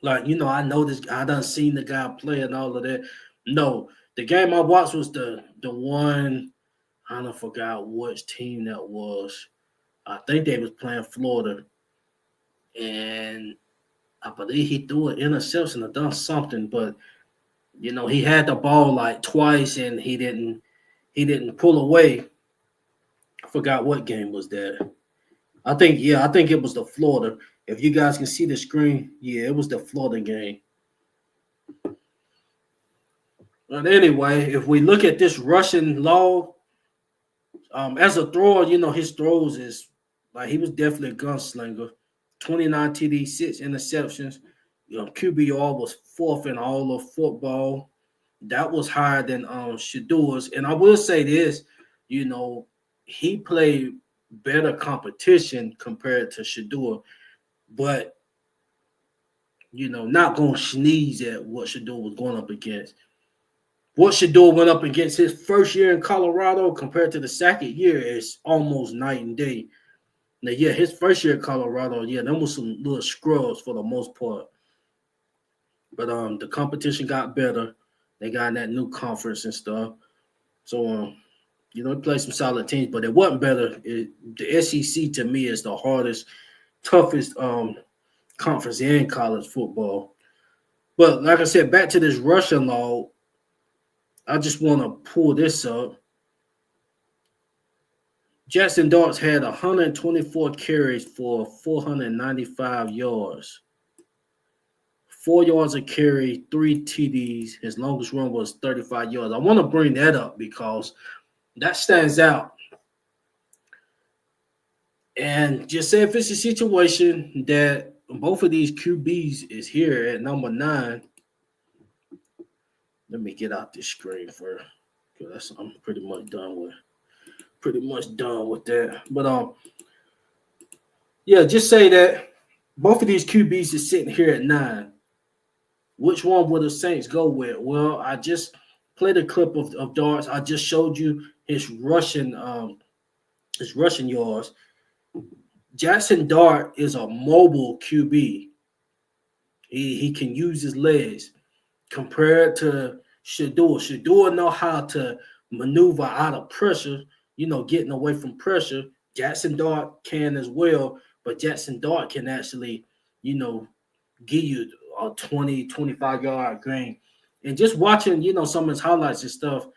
Speaker 1: Like, I know this. I done seen the guy play and all of that. No, the game I watched was the one. I don't forgot which team that was. I think they was playing Florida, and I believe he threw an interception or done something. But he had the ball like twice, and he didn't pull away. I forgot what game was that. I think it was the Florida. If you guys can see the screen, yeah, it was the Florida game. But anyway, if we look at this rushing log, as a thrower, his throws is like he was definitely a gunslinger. 29 TD, 6 interceptions. QBR was fourth in all of football. That was higher than Shador's. And I will say this, he played better competition compared to Shador, but not going to sneeze at what Shador was going up against. What Shador went up against his first year in Colorado compared to the second year is almost night and day. Now, yeah, his first year in Colorado, yeah, them was some little scrubs for the most part. But the competition got better. They got in that new conference and stuff. So, they played some solid teams, but it wasn't better. The SEC, to me, is the hardest, toughest conference in college football. But like I said, back to this rushing law, I just want to pull this up. Jackson Darts had 124 carries for 495 yards. 4 yards a carry, 3 TDs. His longest run was 35 yards. I want to bring that up because that stands out. And just say if it's a situation that both of these QBs is here at number 9. Let me get out this screen first. Because I'm pretty much done with that. But yeah, just say that both of these QBs is sitting here at 9. Which one would the Saints go with? Well, I just played a clip of Darts. I just showed you his rushing yards. Jackson Dart is a mobile QB. He can use his legs compared to Shador. Shador know how to maneuver out of pressure, getting away from pressure. Jackson Dart can as well, but Jackson Dart can actually, give you a 20, 25-yard gain. And just watching, some of his highlights and stuff,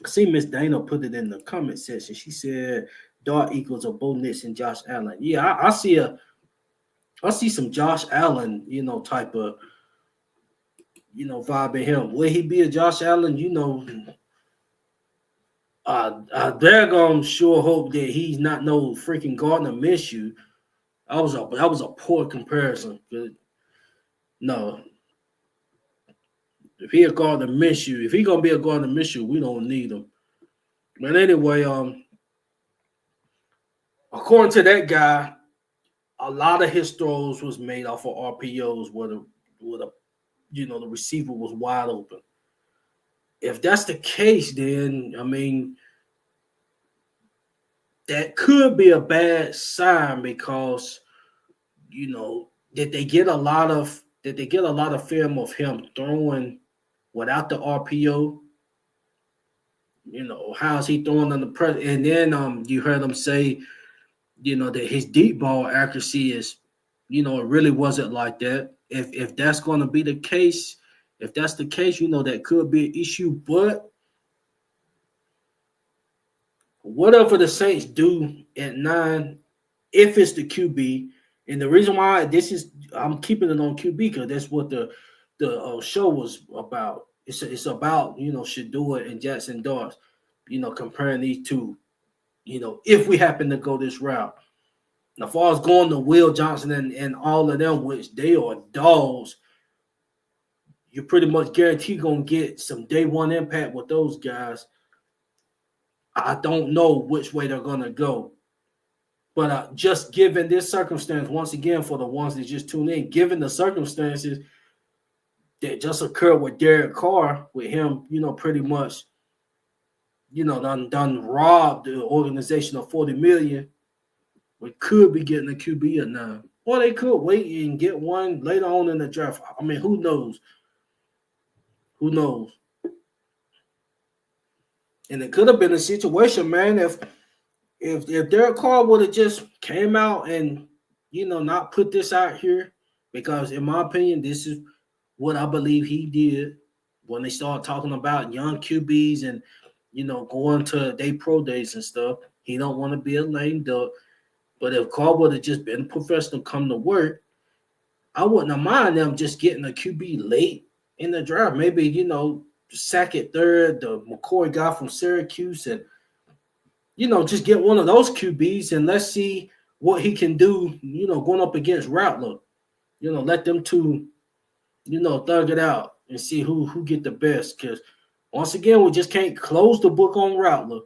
Speaker 1: I see Miss Dana put it in the comment section. She said Dart equals a Bo Nix and Josh Allen. Yeah, I see some Josh Allen, type of, vibe in him. Will he be a Josh Allen? They're gonna sure hope that he's not no freaking Gardner Minshew. That was a poor comparison. No, if he a Gardner Minshew, if he gonna be a Gardner Minshew, we don't need him. But anyway, according to that guy, a lot of his throws was made off of RPOs where the receiver was wide open. If that's the case, then I mean that could be a bad sign because Did they get a lot of film of him throwing without the RPO? How's he throwing under pressure? And then you heard him say, that his deep ball accuracy is, it really wasn't like that. If that's going to be the case, if that's the case, that could be an issue. But whatever the Saints do at 9, if it's the QB, and the reason why I'm keeping it on QB because that's what the show was about. It's about Shador and Jackson Dart, comparing these two. If we happen to go this route. Now, as far as going to Will Johnson and all of them, which they are dogs, you're pretty much guaranteed going to get some day one impact with those guys. I don't know which way they're going to go. But just given this circumstance, once again, for the ones that just tune in, given the circumstances that just occurred with Derek Carr, with him, pretty much, done robbed the organization of $40 million, we could be getting a QB at 9. Or they could wait and get one later on in the draft. I mean, who knows? Who knows? And it could have been a situation, man, if Derek Carr would have just came out and, not put this out here, because in my opinion, this is what I believe he did when they started talking about young QBs and, going to their pro days and stuff. He don't want to be a lame duck. But if Carr would have just been professional, come to work, I wouldn't have mind them just getting a QB late in the draft. Maybe, second, third, the McCoy guy from Syracuse, and, just get one of those QBs and let's see what he can do, going up against Rattler. Let them two, thug it out and see who get the best. Because, once again, we just can't close the book on Rattler.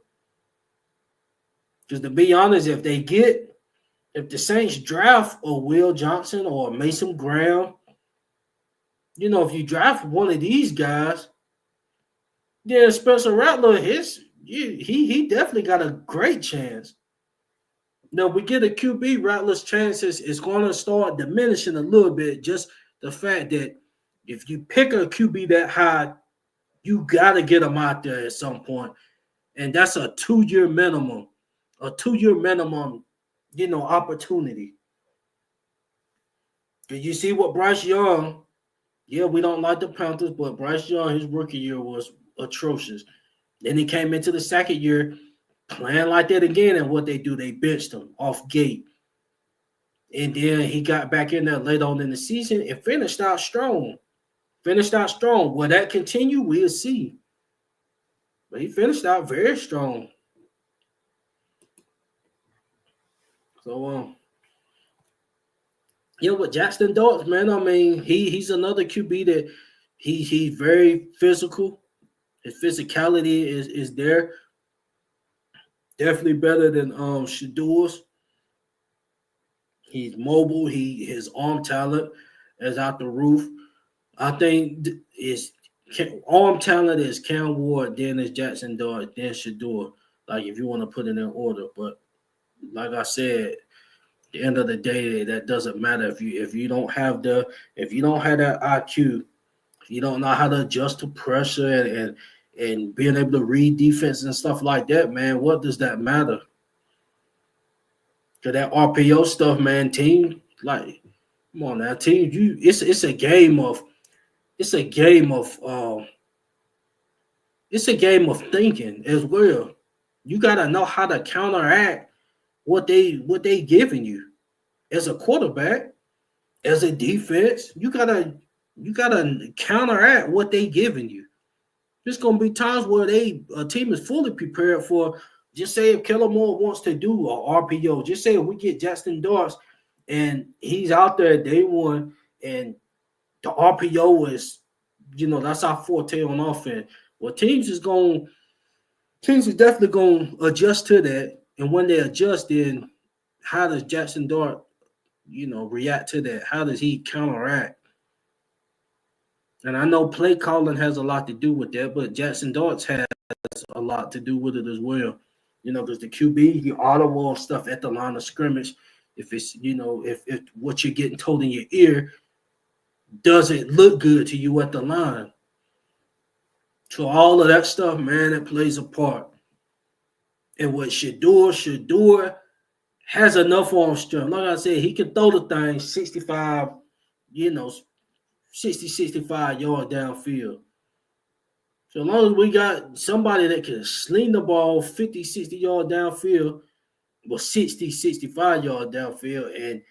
Speaker 1: Because, to be honest, if the Saints draft a Will Johnson or Mason Graham, if you draft one of these guys, then Spencer Rattler, he definitely got a great chance. Now, we get a QB, Rattler's chances is going to start diminishing a little bit. Just the fact that if you pick a QB that high, you got to get him out there at some point. And that's a 2-year minimum. A 2-year minimum, opportunity. Because you see what Bryce Young, we don't like the Panthers, but Bryce Young, his rookie year was atrocious. Then he came into the second year playing like that again, and what they do, they benched him off gate. And then he got back in there late on in the season and finished out strong. Will that continue? We'll see. But he finished out very strong. So, with Jackson Dart, man, I mean, he's another QB that he's very physical. His physicality is there. Definitely better than Shador's. He's mobile. His arm talent is out the roof. I think arm talent is Cam Ward, then is Jackson Dart, then Shador. Like if you want to put it in order, but like I said, at the end of the day, that doesn't matter if you don't have that IQ, if you don't know how to adjust to pressure and being able to read defense and stuff like that, man. What does that matter? Cause that RPO stuff, man, team, like, come on now, team, it's a game of thinking as well. You gotta know how to counteract what they giving you as a quarterback, as a defense. You gotta counteract what they giving you. There's gonna be times where a team is fully prepared for. Just say if Kellen Moore wants to do a RPO, just say if we get Jackson Dart and he's out there day one and the RPO is, that's our forte on offense. Well, teams is definitely going to adjust to that. And when they adjust, then how does Jackson Dart, react to that? How does he counteract? And I know play calling has a lot to do with that, but Jackson Darts has a lot to do with it as well. Because the QB, he audible stuff at the line of scrimmage. if it's, if what you're getting told in your ear doesn't look good to you at the line. So all of that stuff, man, it plays a part. And what Shador has enough arm strength. Like I said, he can throw the thing 65, 60, 65 yards downfield. So as long as we got somebody that can sling the ball 50, 60 yards downfield, well, 60, 65 yards downfield, and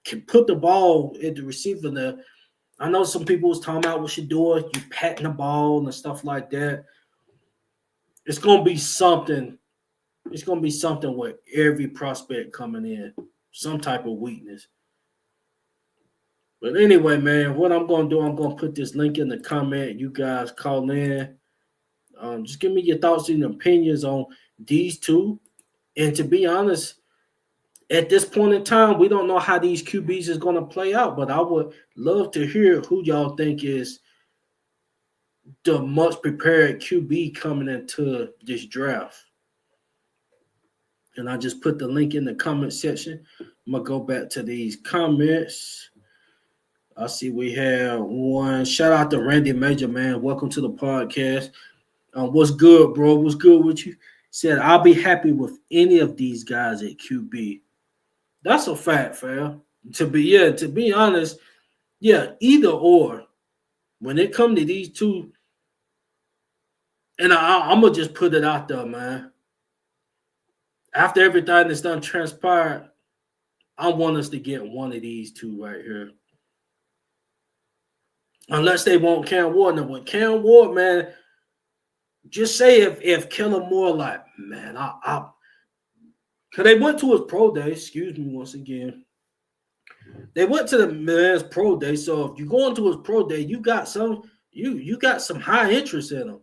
Speaker 1: can put the ball at the receiver there. I know some people was talking about what Shador, you patting the ball and stuff like that. It's gonna be something. It's gonna be something with every prospect coming in, some type of weakness. But anyway, man, what I'm gonna do, I'm gonna put this link in the comment. You guys call in. Just give me your thoughts and opinions on these two. And to be honest, at this point in time, we don't know how these QBs is going to play out, but I would love to hear who y'all think is the most prepared QB coming into this draft. And I just put the link in the comment section. I'm going to go back to these comments. I see we have one. Shout out to Randy Major, man. Welcome to the podcast. What's good, bro? What's good with you? Said, I'll be happy with any of these guys at QB. That's a fact, fam. To be honest, either or. When it comes to these two, and I'm going to just put it out there, man. After everything that's done transpired, I want us to get one of these two right here. Unless they want Cam Ward. Now, with Cam Ward, man, just say if Kellen Moore, like, man, because they went to his pro day, excuse me once again. They went to the man's pro day, so if you go into his pro day, you got some high interest in him.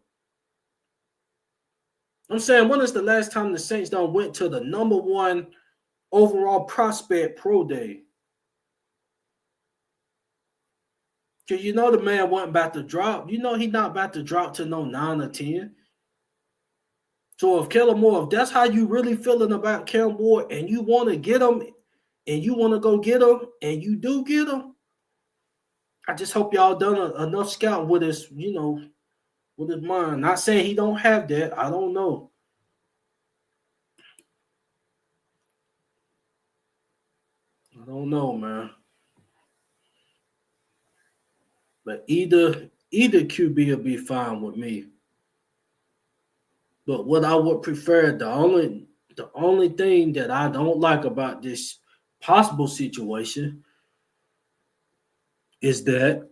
Speaker 1: I'm saying, when is the last time the Saints went to the number one overall prospect pro day? Because the man wasn't about to drop. He's not about to drop to no 9 or 10. So if Kellen Moore, if that's how you really feeling about Kellen Moore and you want to get him and you want to go get him and you do get him, I just hope y'all done enough scouting with his, with his mind. Not saying he don't have that. I don't know. I don't know, man. But either QB will be fine with me. But what I would prefer, the only thing that I don't like about this possible situation is that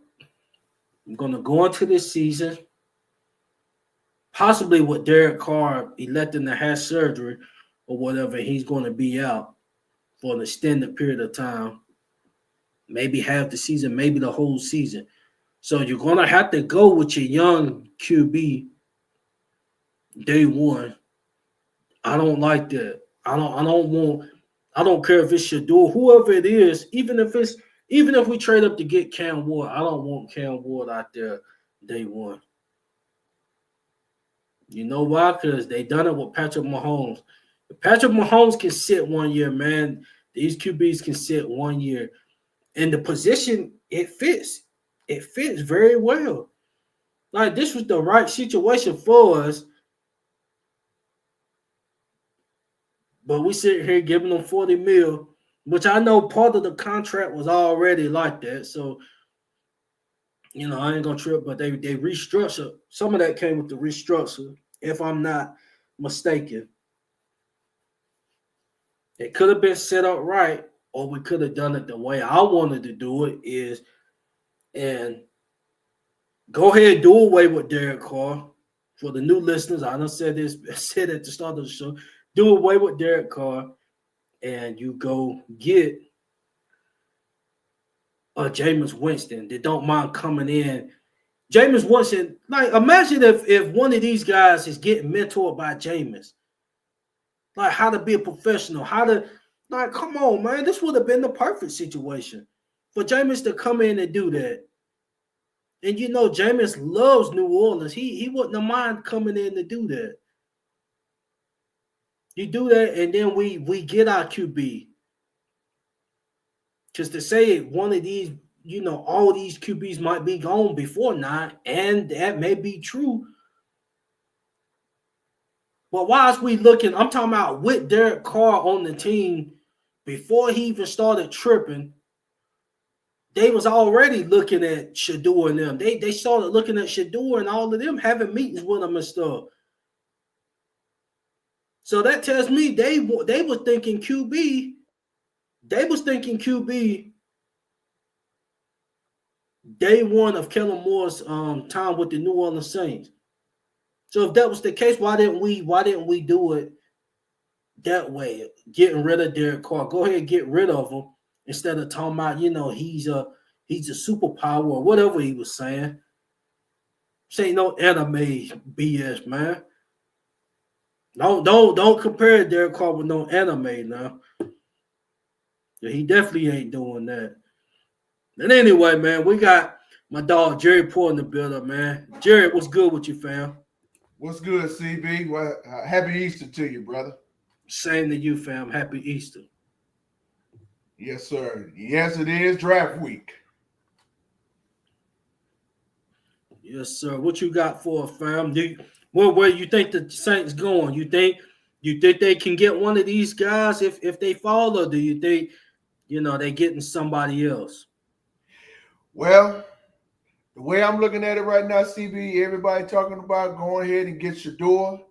Speaker 1: I'm going to go into this season, possibly with Derek Carr electing to have surgery or whatever, he's going to be out for an extended period of time, maybe half the season, maybe the whole season. So you're going to have to go with your young QB day one. I don't like that. I don't care if it's Shador, whoever it is, even if we trade up to get Cam Ward, I don't want Cam Ward out there day one. You know why? Because they done it with Patrick Mahomes. If Patrick Mahomes can sit 1 year, man, these QBs can sit 1 year. And the position, it fits. It fits very well. Like, this was the right situation for us. But we sit here giving them $40 million, which I know part of the contract was already like that. So, I ain't going to trip, but they restructured. Some of that came with the restructure, if I'm not mistaken. It could have been set up right, or we could have done it the way I wanted to do it is, and go ahead and do away with Derek Carr. For the new listeners, I done said this, said at the start of the show, do away with Derek Carr, and you go get Jameis Winston that don't mind coming in. Jameis Winston, like, imagine if one of these guys is getting mentored by Jameis. Like, how to be a professional, come on, man. This would have been the perfect situation for Jameis to come in and do that. And Jameis loves New Orleans. He wouldn't mind coming in to do that. You do that, and then we get our QB. Because to say one of these, all these QBs might be gone before 9, and that may be true. But whilst we looking, I'm talking about with Derek Carr on the team before he even started tripping, they was already looking at Shador and them. They started looking at Shador and all of them having meetings with him and stuff. So that tells me they were thinking QB. They was thinking QB day one of Kellen Moore's time with the New Orleans Saints. So if that was the case, why didn't we do it that way? Getting rid of Derek Carr. Go ahead and get rid of him instead of talking about, he's a superpower or whatever he was saying. This ain't no anime BS, man. Don't compare Derek Carr with no anime now. Yeah, he definitely ain't doing that. And anyway, man, we got my dog Jerry Poor in the building, man. Jerry, what's good with you, fam?
Speaker 4: What's good, CB? Well, happy Easter to you, brother.
Speaker 1: Same to you, fam. Happy Easter.
Speaker 4: Yes, sir. Yes, it is draft week.
Speaker 1: Yes, sir. What you got for us, fam? Where you think the Saints going? You think they can get one of these guys if they fall, or do you think they getting somebody else?
Speaker 4: Well, the way I'm looking at it right now, CB, everybody talking about going ahead and get Shador,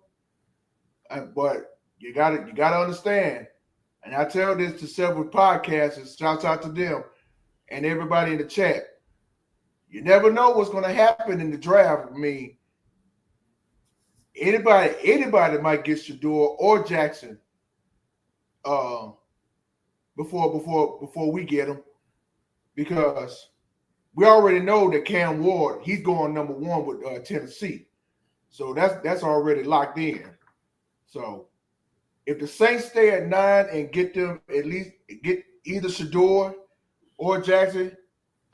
Speaker 4: but you gotta understand. And I tell this to several podcasters. Shouts out to them and everybody in the chat. You never know what's going to happen in the draft. I mean, anybody might get Shador or Jackson before we get them, because we already know that Cam Ward, he's going number 1 with Tennessee, so that's already locked in. So if the Saints stay at 9 and get them, at least get either Shador or Jackson,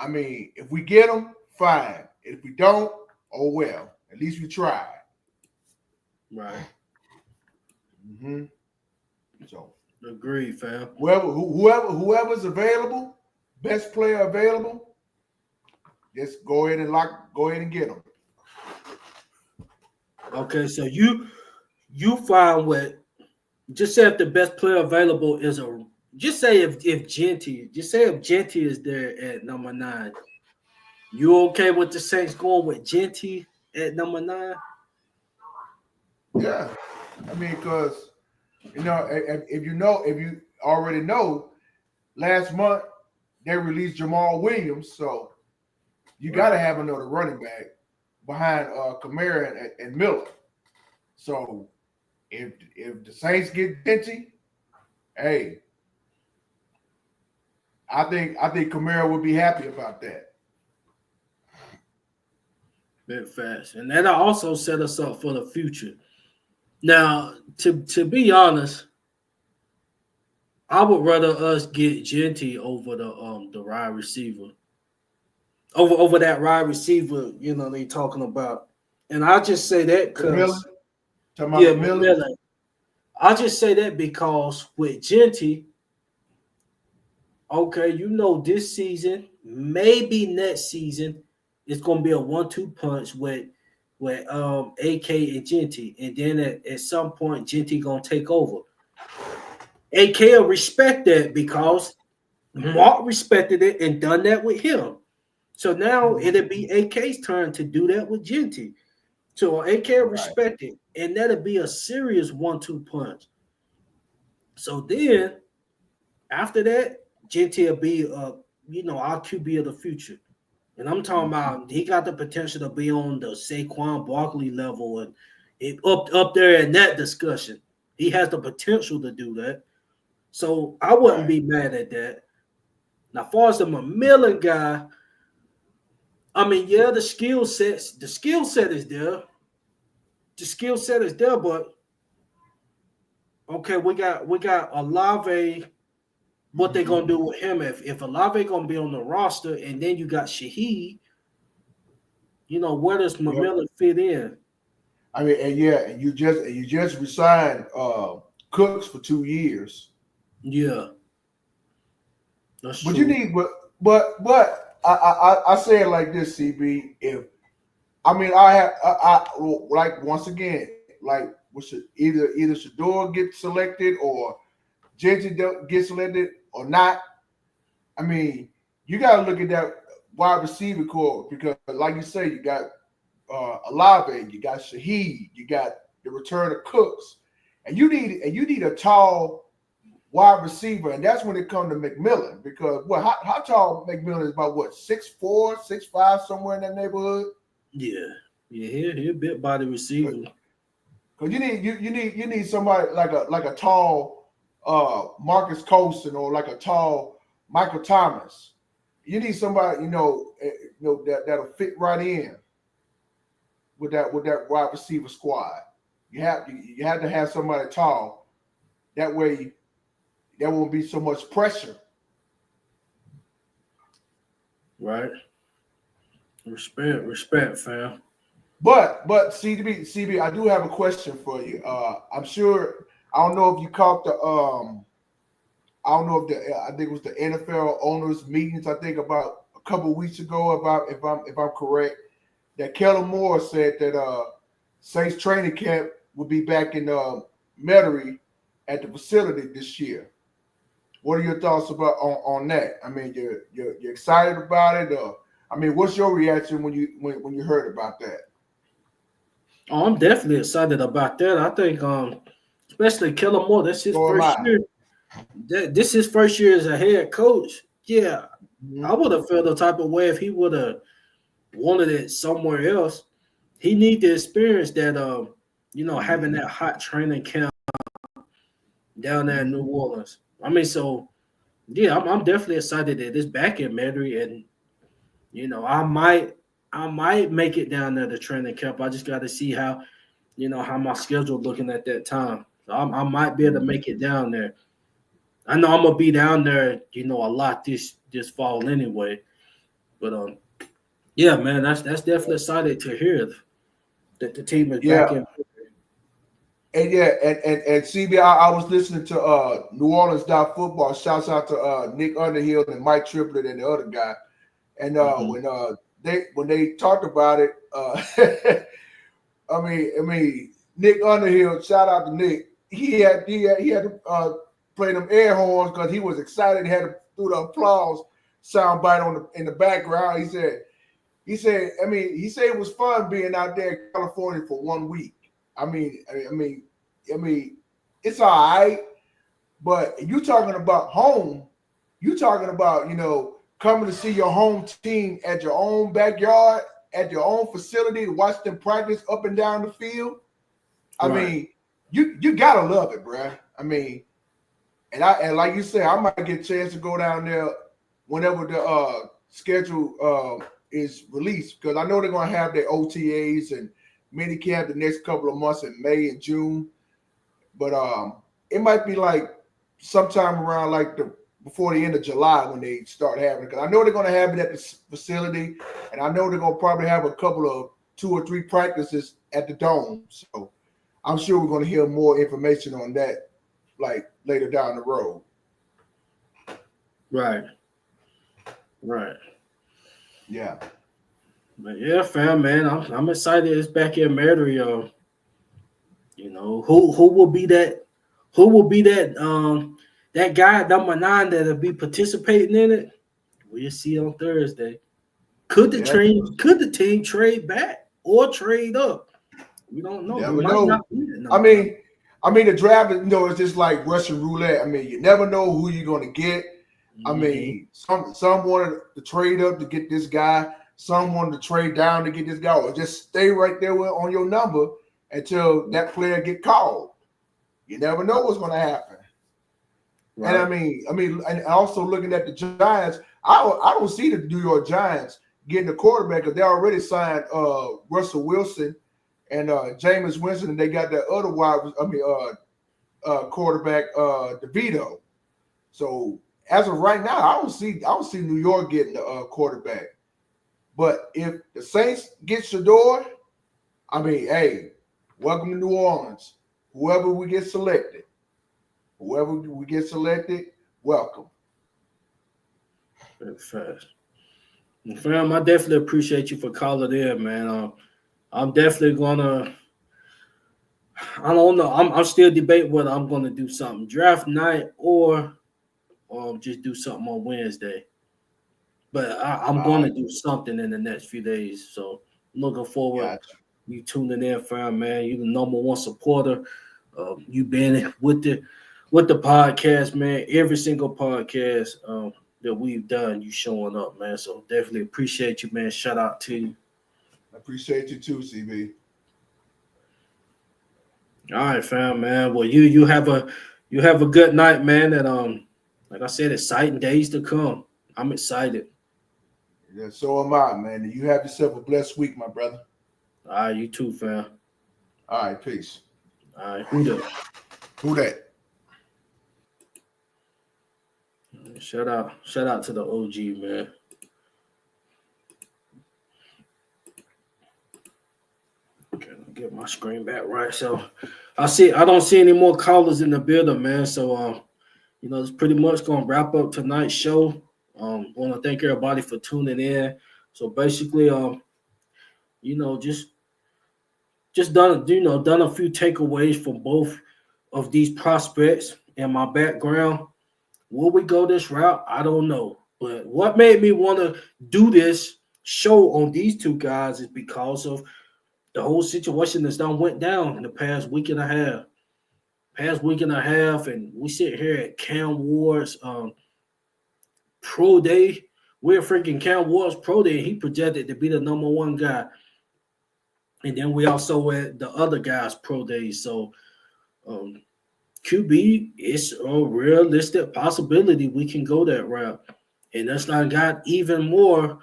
Speaker 4: I mean, if we get them, fine. If we don't, oh well. At least we tried.
Speaker 1: Right.
Speaker 4: Mm-hmm. So
Speaker 1: agree, fam.
Speaker 4: Whoever's available, best player available, just go ahead and get them.
Speaker 1: Okay, so you find what? Just say if the best player available is just say if Genty is there at number 9, you okay with the Saints going with Genty at number 9?
Speaker 4: Yeah, I mean, because if you already know, last month they released Jamal Williams, so you got to have another running back behind Kamara and Miller. So if the Saints get Genty, hey, I think Kamara would be happy about that.
Speaker 1: Bit fast, and that'll also set us up for the future. Now, to be honest, I would rather us get Genty over the wide receiver, over that wide receiver. They talking about, and I just say that because Miller. I just say that because with Genty, okay, this season, maybe next season, it's gonna be a 1-2 punch with AK and Genty, and then at some point Genty gonna take over. AK will respect that because Mark respected it and done that with him. So now it'll be AK's turn to do that with Genty. So AK will respect it, and that'll be a serious 1-2 punch. So then after that, Genty will be our QB of the future. And I'm talking about he got the potential to be on the Saquon Barkley level and up there in that discussion. He has the potential to do that. So I wouldn't be mad at that. Now, as far as the McMillan guy, I mean, yeah, the skill set is there. The skill set is there, but okay, we got Olave. What they gonna do with him if Olave gonna be on the roster, and then you got Shaheed? Where does McMillan fit in?
Speaker 4: I mean, and you just resigned Cooks for 2 years.
Speaker 1: Yeah. That's
Speaker 4: But you
Speaker 1: true.
Speaker 4: need, but I say it like this, CB. If I mean, I like once again, like we should either Shador get selected or Genty get selected or not. I mean, you got to look at that wide receiver core because, like you say, you got Olave, you got Shaheed, you got the return of Cooks, and you need a tall wide receiver, and that's when it comes to McMillan because how tall McMillan is about what 6'4", 6'5", somewhere in that neighborhood.
Speaker 1: Yeah, yeah, he a bit body receiver.
Speaker 4: Because you need somebody like a tall Marcus Colson or like a tall Michael Thomas. You need somebody that'll fit right in with that wide receiver squad. You have to have somebody tall. That way, there won't be so much pressure.
Speaker 1: Right. Respect, fam.
Speaker 4: But CB, I do have a question for you. I'm sure I don't know if you caught the I don't know if I think it was the NFL owners meetings. I think about a couple of weeks ago. If I'm correct, that Kellen Moore said that Saints training camp will be back in Metairie at the facility this year. What are your thoughts about on that? I mean, you're excited about it. I mean, what's your reaction when you heard about that?
Speaker 1: Oh, I'm definitely excited about that. I think, especially Kellen Moore, that's his
Speaker 4: So am
Speaker 1: first
Speaker 4: I.
Speaker 1: year. This his first year as a head coach. Yeah, I
Speaker 4: Mhm.
Speaker 1: would have felt the type of way if he would have wanted it somewhere else. He need the experience that having that hot training camp down there in New
Speaker 4: Mhm.
Speaker 1: Orleans. I mean, so yeah, I'm definitely excited that it's back in Metairie, and I might make it down there to training camp. I just got to see how my schedule looking at that time. So I might be able to make it down there. I know I'm gonna be down there, a lot this fall anyway. But yeah, man, that's definitely excited to hear that the team is back
Speaker 4: Yeah,
Speaker 1: in.
Speaker 4: and yeah, and CB, I was listening to New Orleans Football. Shouts out to Nick Underhill and Mike Triplett and the other guy. And
Speaker 1: Mhm.
Speaker 4: when they talked about it, I mean, Nick Underhill. Shout out to Nick. He had to play them air horns because he was excited. He had to do the applause sound bite in the background. He said it was fun being out there in California for 1 week. I mean, I mean, it's all right. But you talking about home, you talking about, coming to see your home team at your own backyard, at your own facility to watch them practice up and down the field. I
Speaker 1: Right.
Speaker 4: mean, you gotta love it, bruh. I mean, and like you said, I might get a chance to go down there whenever the schedule is released because I know they're gonna have their OTAs and mini camp the next couple of months in May and June. But it might be like sometime around like before the end of July when they start having it. Because I know they're going to have it at the facility, and I know they're going to probably have a couple of 2 or 3 practices at the dome. So I'm sure we're going to hear more information on that like later down the road.
Speaker 1: Right. Right.
Speaker 4: Yeah.
Speaker 1: But yeah, fam, man, I'm excited it's back in Metairie. Who will be that? Who will be that guy number 9 that'll be participating in it? We'll see on Thursday.
Speaker 4: Yeah.
Speaker 1: Could the team trade back or trade up? We don't
Speaker 4: You
Speaker 1: know. He
Speaker 4: never
Speaker 1: might not
Speaker 4: know.
Speaker 1: be the
Speaker 4: I
Speaker 1: number 9.
Speaker 4: mean, the draft is it's just like Russian roulette. I mean, you never know who you're going to get. I
Speaker 1: Mm-hmm.
Speaker 4: mean, some wanted to trade up to get this guy. Some wanted to trade down to get this guy, or just stay right there on your number until that player get called. You never know what's going to happen. And
Speaker 1: Right.
Speaker 4: and also looking at the Giants, I don't see the New York Giants getting a quarterback because they already signed Russell Wilson and Jameis Winston, and they got that other quarterback DeVito. So as of right now, I don't see New York getting the quarterback. But if the Saints get Shador, I mean, hey, welcome to New Orleans. Whoever we get selected, welcome.
Speaker 1: Very fast. Fam, I definitely appreciate you for calling in, man. I'm definitely gonna. I don't know. I'm still debating whether I'm gonna do something draft night or just do something on Wednesday. But I'm
Speaker 4: All
Speaker 1: going to
Speaker 4: right,
Speaker 1: do something in the next few days. So looking forward.
Speaker 4: gotcha.
Speaker 1: You tuning in, fam, man. You the number one supporter. You been with the podcast, man. Every single podcast that we've done, you showing up, man. So definitely appreciate you, man. Shout out to you.
Speaker 4: I appreciate you too, CB.
Speaker 1: All right, fam, man. Well, you have a good night, man. And like I said, exciting days to come. I'm excited.
Speaker 4: Yeah, so am I, man. You have yourself a blessed week, my brother.
Speaker 1: All right, you too, fam.
Speaker 4: All right, peace.
Speaker 1: All right, who the
Speaker 4: Who that?
Speaker 1: shout out to the OG, man. Okay, get my screen back right. So I don't see any more callers in the building, man. So it's pretty much gonna wrap up tonight's show. Want to thank everybody for tuning in. So basically, just done a few takeaways from both of these prospects and my background. Will we go this route? I don't know. But what made me want to do this show on these two guys is because of the whole situation that's done went down in the past week and a half. And we sit here at Cam Ward's pro day. We're freaking Cam Ward's pro day. He projected to be the number one guy. And then we also at the other guys' pro days. So QB, it's a realistic possibility we can go that route. And that's not got even more.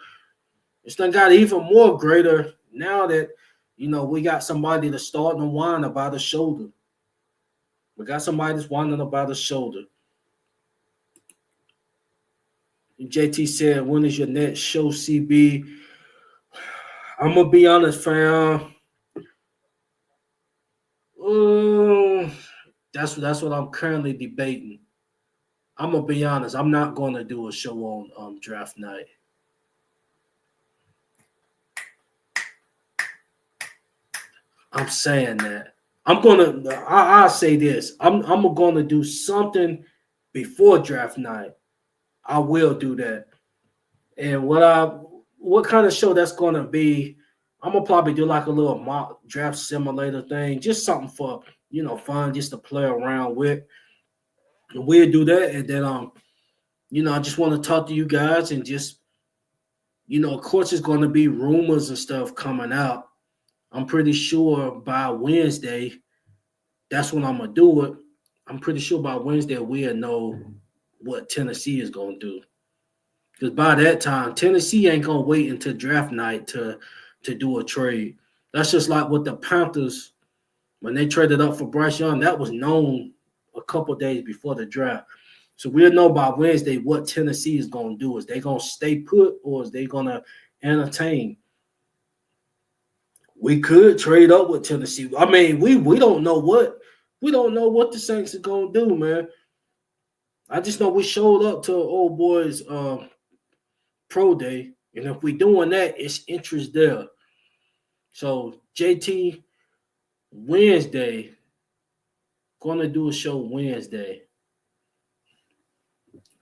Speaker 1: It's not got even more greater now that we got somebody that's starting to whine about the shoulder. We got somebody that's whining about the shoulder. And JT said, "When is your next show, CB?" I'm gonna be honest, fam. That's what I'm currently debating. I'm gonna be honest. I'm not gonna do a show on draft night. I'm saying that. I'll say this. I'm gonna do something before draft night. I will do that. And what kind of show that's gonna be? I'm gonna probably do like a little mock draft simulator thing, just something for fun, just to play around with. And we'll do that, and then I just want to talk to you guys and just of course, it's going to be rumors and stuff coming out. I'm pretty sure by Wednesday, that's when I'm gonna do it. I'm pretty sure by Wednesday we'll know what Tennessee is gonna do. Because by that time, Tennessee ain't gonna wait until draft night to do a trade. That's just like with the Panthers when they traded up for Bryce Young. That was known a couple days before the draft. So we'll know by Wednesday what Tennessee is gonna do. Is they gonna stay put or is they gonna entertain? We could trade up with Tennessee. I mean, we don't know what the Saints are gonna do, man. I just know we showed up to old boys pro day, and if we doing that, it's interest there. So JT Wednesday, gonna do a show Wednesday.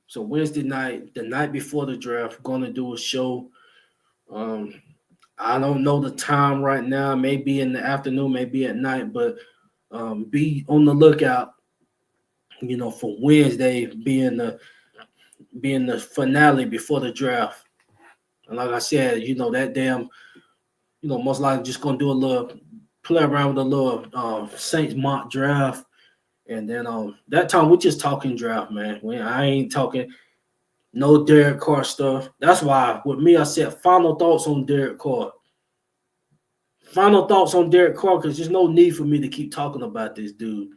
Speaker 1: So Wednesday night, the night before the draft, gonna do a show. I don't know the time right now. Maybe in the afternoon, maybe at night, but be on the lookout. For Wednesday being the finale before the draft. And like I said, that damn, most likely just gonna do a little play around with a little Saints mock draft. And then that time we're just talking draft, man. I ain't talking no Derek Carr stuff. That's why with me I said final thoughts on Derek Carr. Final thoughts on Derek Carr, because there's no need for me to keep talking about this dude.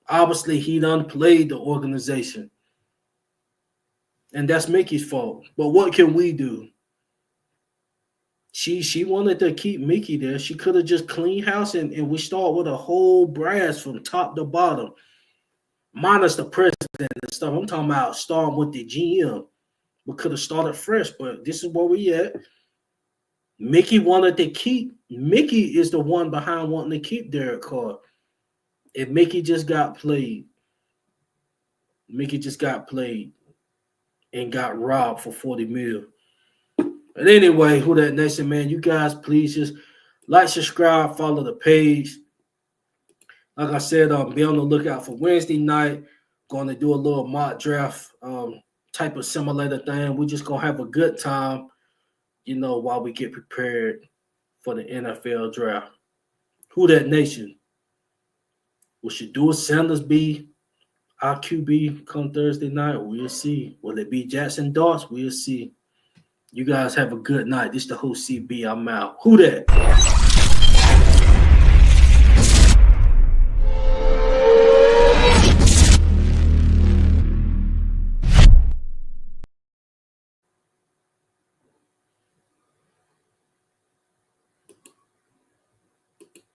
Speaker 1: Obviously, he done played the organization. And that's Mickey's fault. But what can we do? She wanted to keep Mickey there. She could have just cleaned house and we start with a whole brass from top to bottom. Minus the president and stuff. I'm talking about starting with the GM. We could have started fresh, but this is where we at. Mickey wanted to keep. Mickey is the one behind wanting to keep Derek Carr. And Mickey just got played. Mickey just got played and got robbed for 40 mil. But anyway, Who That Nation, man, you guys please just like, subscribe, follow the page. Like I said, be on the lookout for Wednesday night. Going to do a little mock draft type of simulator thing. We're just going to have a good time, while we get prepared for the NFL draft. Who That Nation? Will Shedeur Sanders be our QB come Thursday night? We'll see. Will it be Jackson Darts? We'll see. You guys have a good night. This is the whole CB. I'm out. Who that?